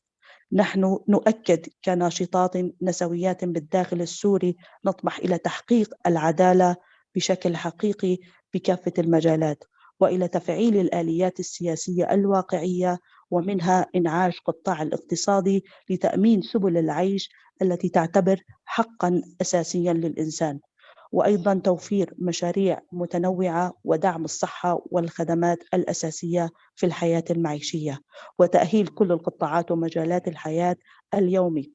نحن نؤكد كناشطات نسويات بالداخل السوري نطمح إلى تحقيق العدالة بشكل حقيقي بكافة المجالات، وإلى تفعيل الآليات السياسية الواقعية، ومنها إنعاش قطاع الاقتصادي لتأمين سبل العيش التي تعتبر حقا أساسيا للإنسان، وأيضا توفير مشاريع متنوعة ودعم الصحة والخدمات الأساسية في الحياة المعيشية، وتأهيل كل القطاعات ومجالات الحياة اليومي،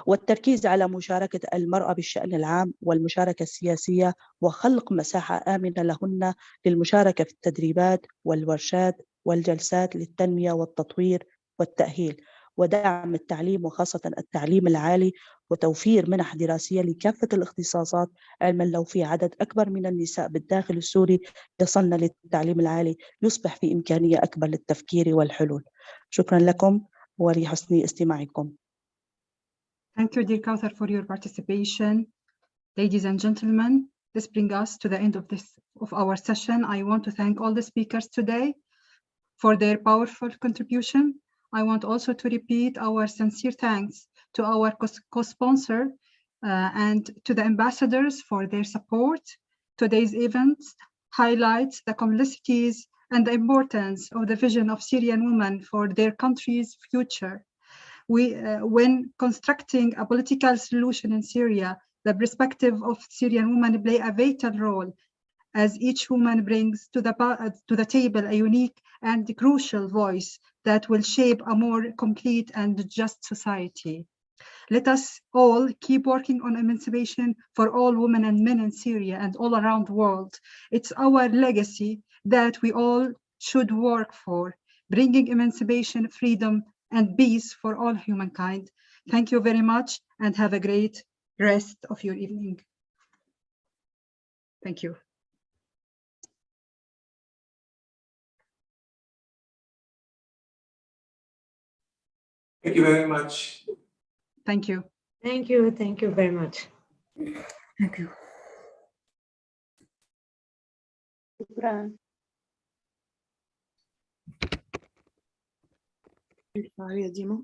والتركيز على مشاركة المرأة بالشأن العام والمشاركة السياسية، وخلق مساحة آمنة لهن للمشاركة في التدريبات والورشات والجلسات للتنمية والتطوير والتأهيل، ودعم التعليم وخاصة التعليم العالي، وتوفير منح دراسية لكافة الاختصاصات، علما لو في عدد أكبر من النساء بالداخل السوري يصلن للتعليم العالي يصبح في إمكانية أكبر للتفكير والحلول. شكرا لكم ولحسن استماعكم. Thank you, dear Kauthar, for your participation. Ladies and gentlemen, this brings us to the end of our session. I want to thank all the speakers today for their powerful contribution. I want also to repeat our sincere thanks to our co-sponsor and to the ambassadors for their support. Today's event highlights the complexities and the importance of the vision of Syrian women for their country's future. When constructing a political solution in Syria, the perspective of Syrian women play a vital role, as each woman brings to the table a unique and crucial voice that will shape a more complete and just society. Let us all keep working on emancipation for all women and men in Syria and all around the world. It's our legacy that we all should work for, bringing emancipation, freedom, and peace for all humankind. Thank you very much and have a great rest of your evening. Thank you. Thank you very much. Thank you. Thank you. Thank you very much. Thank you. شكرا. الفعالية ديما.